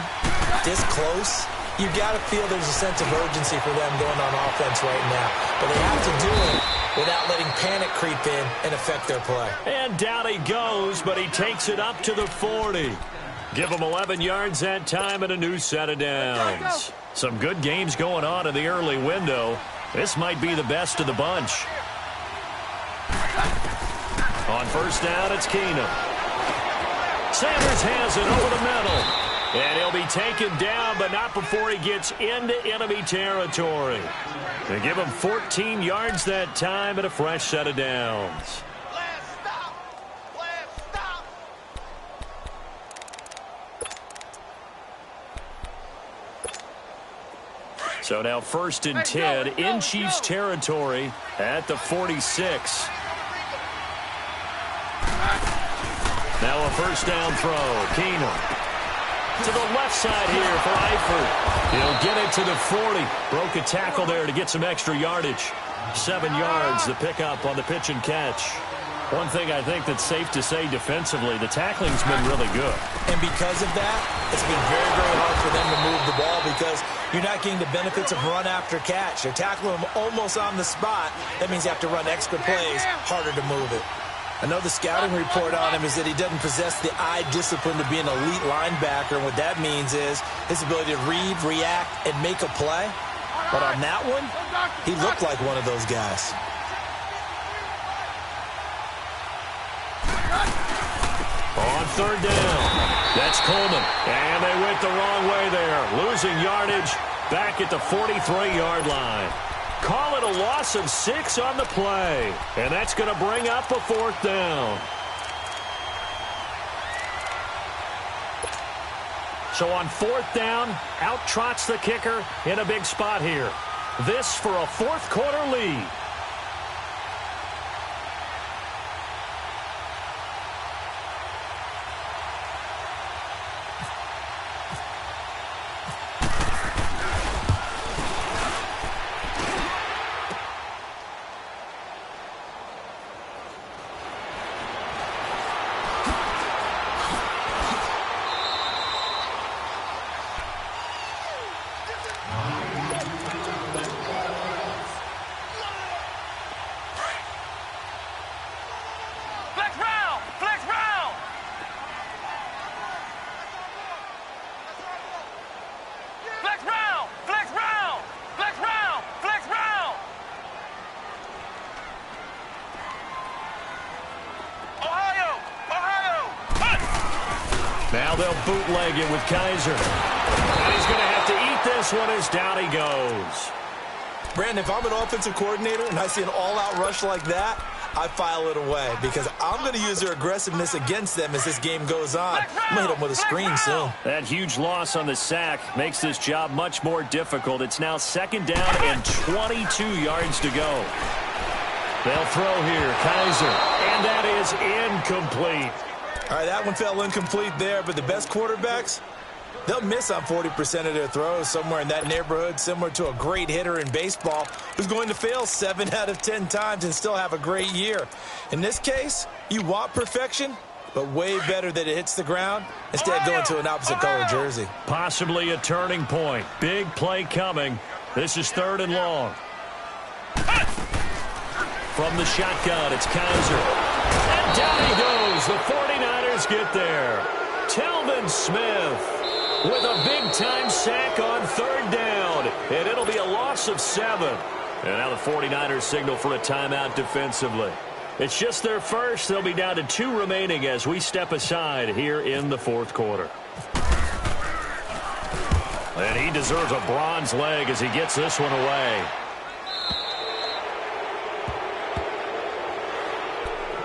this close, you've got to feel there's a sense of urgency for them going on offense right now. But they have to do it without letting panic creep in and affect their play.
And down he goes, but he takes it up to the 40. Give him 11 yards that time and a new set of downs. Some good games going on in the early window. This might be the best of the bunch. On first down, it's Keenum. Sanders has it over the middle. And he'll be taken down, but not before he gets into enemy territory. They give him 14 yards that time and a fresh set of downs. So now first and 10 in Chiefs territory at the 46. Now a first down throw. Keenum to the left side here for Eifert. He'll get it to the 40. Broke a tackle there to get some extra yardage. 7 yards, the pickup on the pitch and catch. One thing I think that's safe to say defensively, the tackling's been really good. And because of that, it's been very, very hard for them to move the ball because you're not getting the benefits of run after catch. They're tackling them almost on the spot. That means you have to run extra plays, harder to move it. I know the scouting report on him is that he doesn't possess the eye discipline to be an elite linebacker. And what that means is his ability to read, react, and make a play. But on that one, he looked like one of those guys. On third down, that's Coleman. And they went the wrong way there. Losing yardage back at the 43-yard line. Call it a loss of 6 on the play. And that's going to bring up a fourth down. So on fourth down, out trots the kicker in a big spot here. This for a fourth quarter lead. Now they'll bootleg it with Kaiser. And he's going to have to eat this one as down he goes.
Brandon, if I'm an offensive coordinator and I see an all-out rush like that, I file it away because I'm going to use their aggressiveness against them as this game goes on. I'm going to hit them with a screen soon.
That huge loss on the sack makes this job much more difficult. It's now second down and 22 yards to go. They'll throw here, Kaiser, and that is incomplete.
All right, that one fell incomplete there, but the best quarterbacks, they'll miss on 40% of their throws, somewhere in that neighborhood, similar to a great hitter in baseball who's going to fail 7 out of 10 times and still have a great year. In this case, you want perfection, but way better that it hits the ground instead of going to an opposite color jersey.
Possibly a turning point. Big play coming. This is third and long. From the shotgun, it's Kaiser. And down he goes. The 49ers get there. Telvin Smith with a big-time sack on third down. And it'll be a loss of 7. And now the 49ers signal for a timeout defensively. It's just their first. They'll be down to 2 remaining as we step aside here in the fourth quarter. And he deserves a bronze leg as he gets this one away.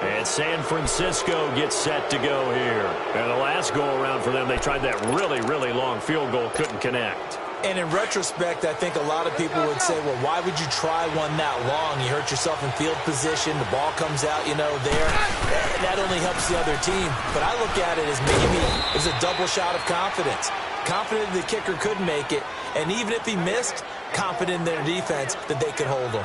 And San Francisco gets set to go here. And the last go-around for them, they tried that really, really long field goal, couldn't connect.
And in retrospect, I think a lot of people would say, well, why would you try one that long? You hurt yourself in field position. The ball comes out, there. That only helps the other team. But I look at it as maybe it's a double shot of confidence. Confident the kicker could make it. And even if he missed, confident in their defense that they could hold him.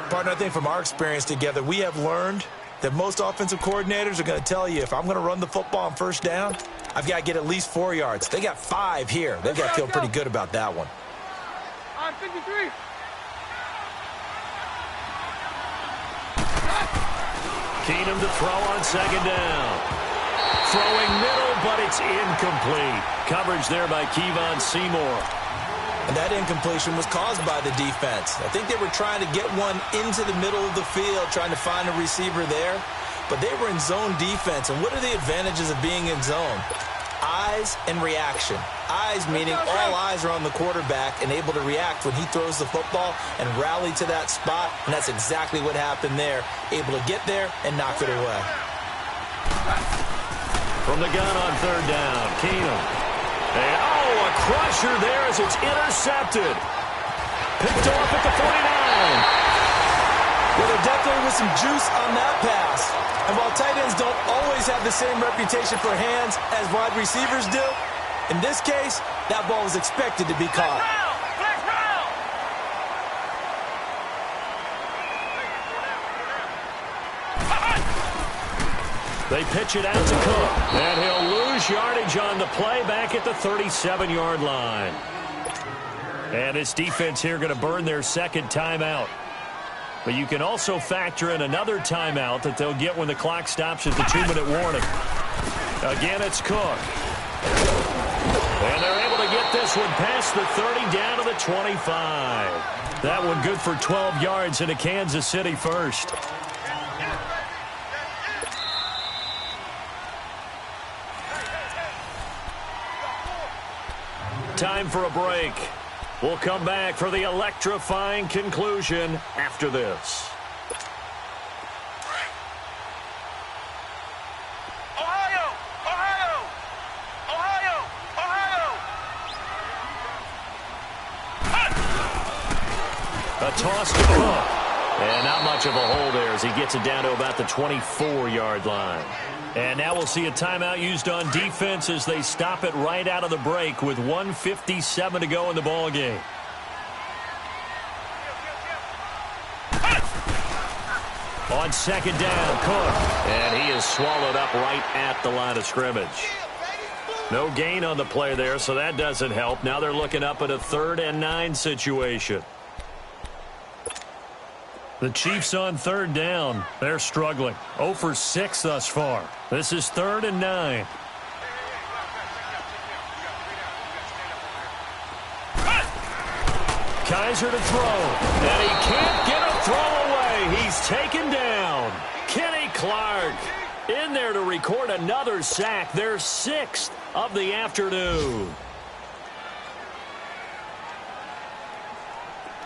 Partner, I think from our experience together, we have learned that most offensive coordinators are going to tell you if I'm going to run the football on first down, I've got to get at least 4 yards. They got 5 here. They've got to feel pretty good about that one.
I'm 53.
Keenum to throw on second down. Throwing middle, but it's incomplete. Coverage there by Kevon Seymour.
And that incompletion was caused by the defense. I think they were trying to get one into the middle of the field, trying to find a receiver there. but they were in zone defense. And what are the advantages of being in zone? Eyes and reaction. Eyes meaning all eyes are on the quarterback and able to react when he throws the football and rally to that spot, and that's exactly what happened there. Able to get there and knock it away.
From the gun on third down, Keenum. And, a crusher there as it's intercepted. Picked off at the 49.
Well, there definitely was some juice on that pass. And while tight ends don't always have the same reputation for hands as wide receivers do, in this case, that ball was expected to be caught.
They pitch it out to Cook, and he'll lose yardage on the play back at the 37-yard line. And this defense here going to burn their second timeout. But you can also factor in another timeout that they'll get when the clock stops at the 2-minute warning. Again, it's Cook. And they're able to get this one past the 30 down to the 25. That one good for 12 yards into Kansas City first. Time for a break. We'll come back for the electrifying conclusion after this.
Ohio! Ohio! Ohio! Ohio!
A toss to Cook. And not much of a hole there as he gets it down to about the 24-yard line. And now we'll see a timeout used on defense as they stop it right out of the break with 1:57 to go in the ballgame. On second down, Cook. And he is swallowed up right at the line of scrimmage. No gain on the play there, so that doesn't help. Now they're looking up at a 3rd and 9 situation. The Chiefs on third down. They're struggling. 0 for 6 thus far. This is 3rd and 9. Kaiser to throw. And he can't get a throw away. He's taken down. Kenny Clark in there to record another sack. Their 6th of the afternoon.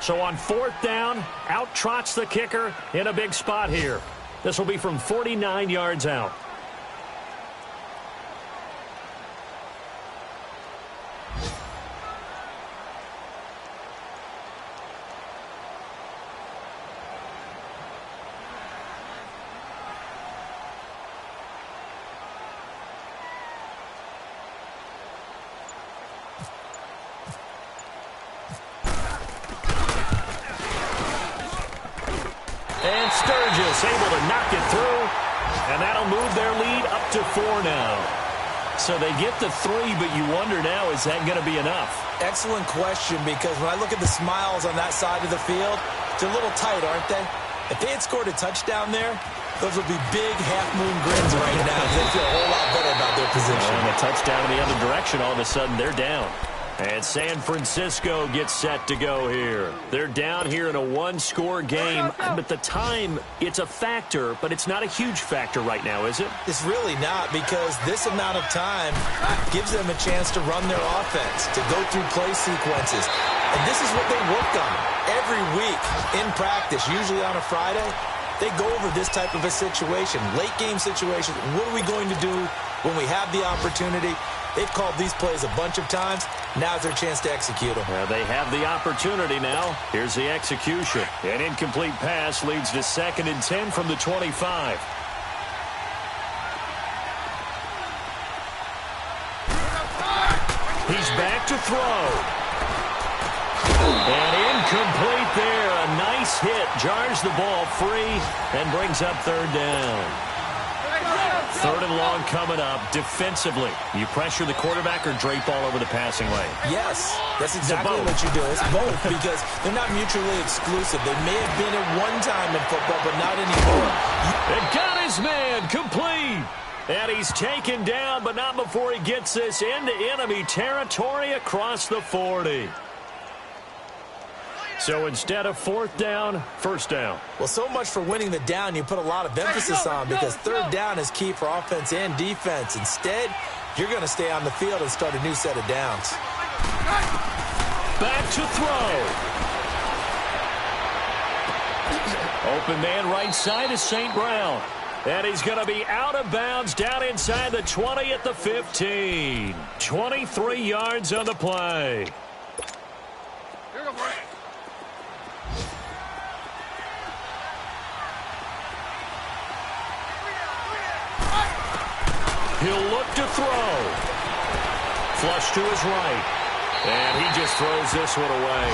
So on 4th down, out trots the kicker in a big spot here. This will be from 49 yards out. Able to knock it through, and that'll move their lead up to 4 now. So they get the 3, but you wonder now, is that going to be enough?
Excellent question, because when I look at the smiles on that side of the field, they're a little tight, aren't they? If they had scored a touchdown there, those would be big half-moon grins right now. They feel a whole lot better about their position.
And a touchdown in the other direction, all of a sudden they're down. And San Francisco gets set to go here. They're down here in a 1-score game, but the time, it's a factor, but it's not a huge factor right now, is it?
It's really not, because this amount of time gives them a chance to run their offense, to go through play sequences. And this is what they work on every week in practice, usually on a Friday. They go over this type of a situation, late-game situation. What are we going to do when we have the opportunity? They've called these plays a bunch of times. Now's their chance to execute them.
Well, they have the opportunity now. Here's the execution. An incomplete pass leads to 2nd and 10 from the 25. He's back to throw. And incomplete there. A nice hit. Jars the ball free and brings up 3rd down. 3rd and long coming up. Defensively, you pressure the quarterback or drape all over the passing lane?
Yes, that's exactly what you do. It's both, because they're not mutually exclusive. They may have been at one time in football, but not anymore.
And got his man complete. And he's taken down, but not before he gets this into enemy territory across the 40. So instead of fourth down, first down.
Well, so much for winning the down you put a lot of emphasis on, because third down is key for offense and defense. Instead, you're going to stay on the field and start a new set of downs.
Back to throw. Open man right side is St. Brown. And he's going to be out of bounds down inside the 20 at the 15. 23 yards on the play. He'll look to throw. Flush to his right. And he just throws this one away.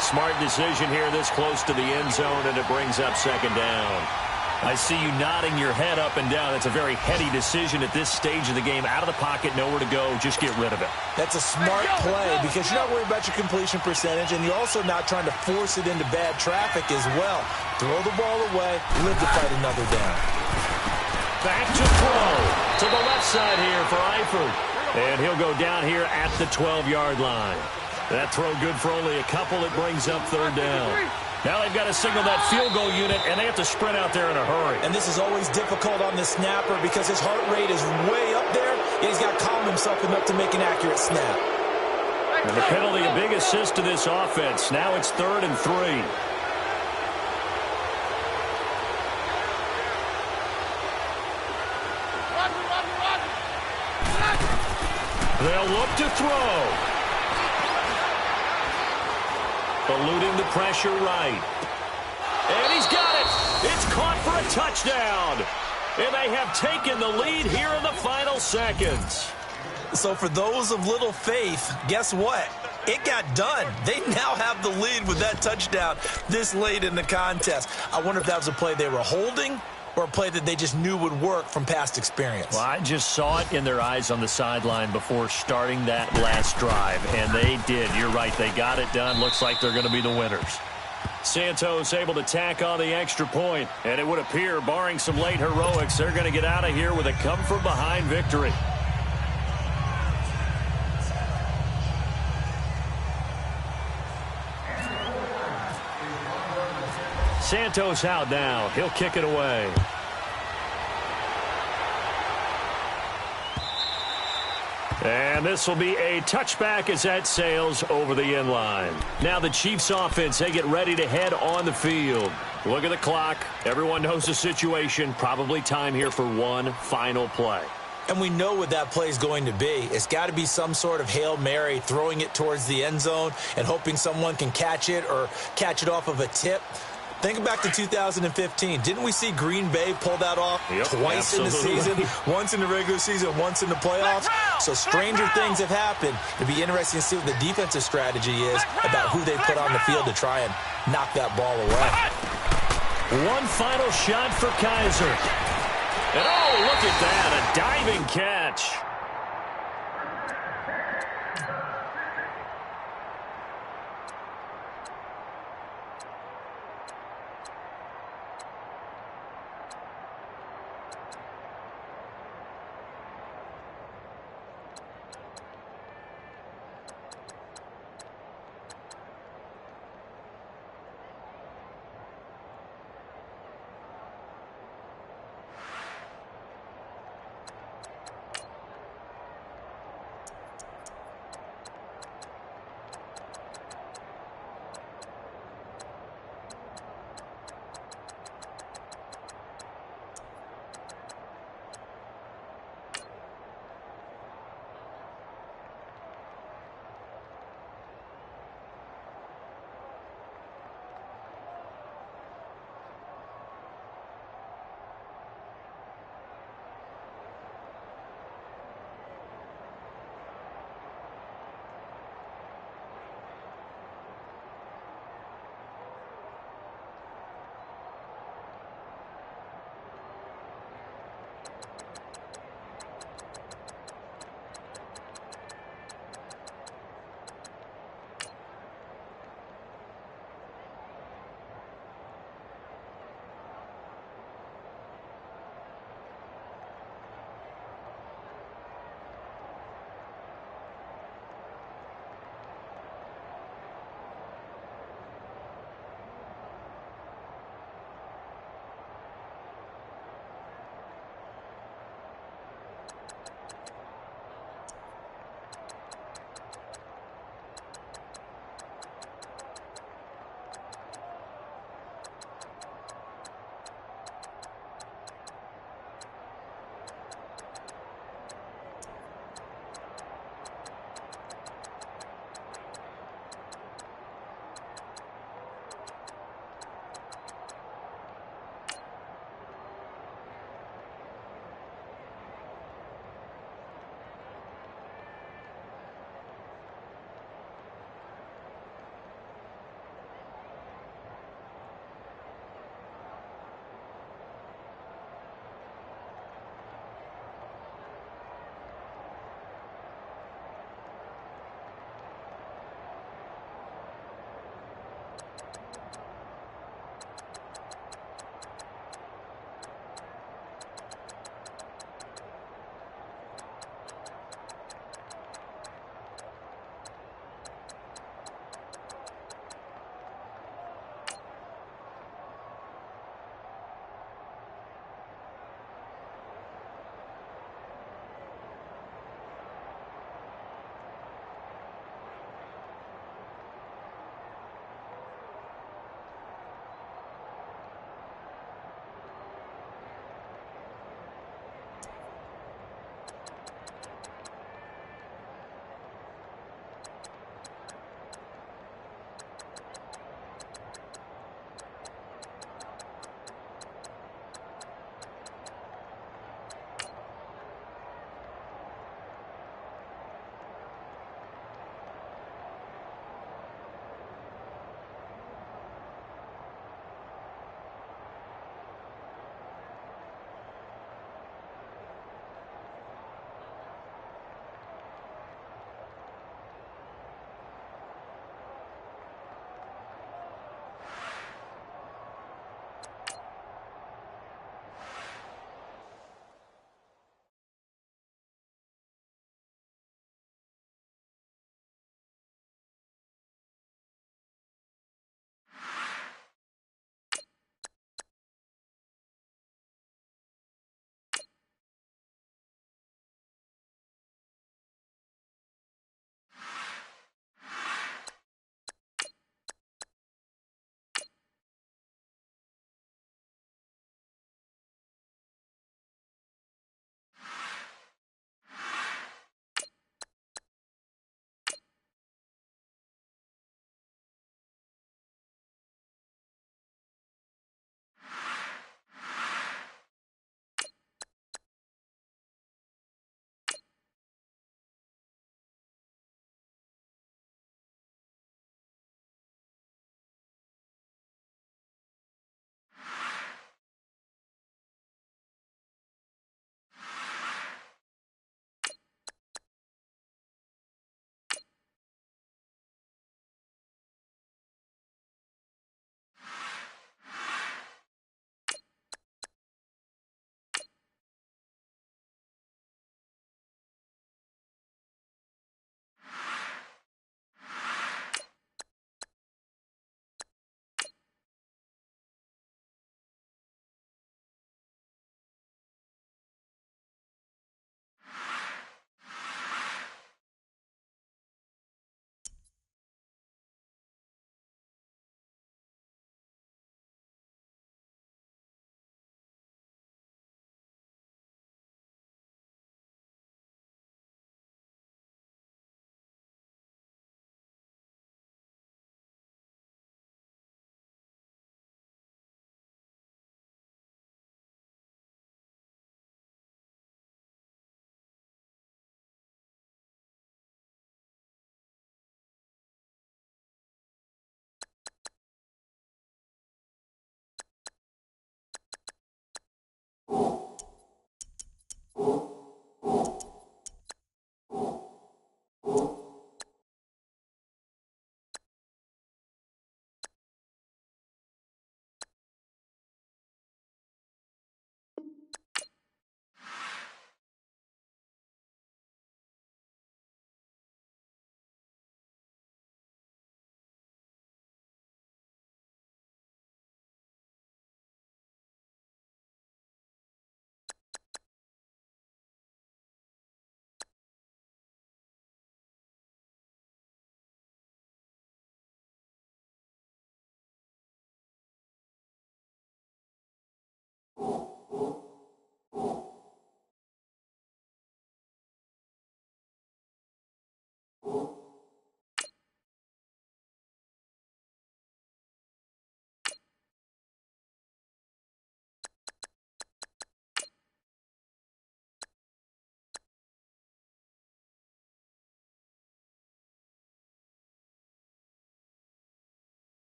Smart decision here this close to the end zone, and it brings up second down. I see you nodding your head up and down. It's a very heady decision at this stage of the game. Out of the pocket, nowhere to go. Just get rid of it.
That's a smart play because you're not worried about your completion percentage, and you're also not trying to force it into bad traffic as well. Throw the ball away, live to fight another down.
Back to throw to the left side here for Eifert. And he'll go down here at the 12-yard line. That throw good for only a couple. It brings up third down. Now they've got to signal that field goal unit, and they have to sprint out there in a hurry.
And this is always difficult on the snapper because his heart rate is way up there, and he's got to calm himself enough to make an accurate snap.
And the penalty, a big assist to this offense. Now it's 3rd and 3. They'll look to throw. Eluding the pressure right. And he's got it. It's caught for a touchdown. And they have taken the lead here in the final seconds.
So for those of little faith, guess what? It got done. They now have the lead with that touchdown this late in the contest. I wonder if that was a play they were holding or a play that they just knew would work from past experience.
Well, I just saw it in their eyes on the sideline before starting that last drive, and they did. You're right. They got it done. Looks like they're going to be the winners. Santos able to tack on the extra point, and it would appear, barring some late heroics, they're going to get out of here with a come-from-behind victory. Santos out now. He'll kick it away. And this will be a touchback as that sails over the end line. Now the Chiefs offense, they get ready to head on the field. Look at the clock. Everyone knows the situation. Probably time here for one final play.
And we know what that play is going to be. It's got to be some sort of Hail Mary, throwing it towards the end zone and hoping someone can catch it or catch it off of a tip. Think back to 2015. Didn't we see Green Bay pull that off twice in the season? Once in the regular season, once in the playoffs. So stranger things have happened. It'd be interesting to see what the defensive strategy is about who they put on the field to try and knock that ball away.
One final shot for Kaiser. And oh, look at that, a diving catch.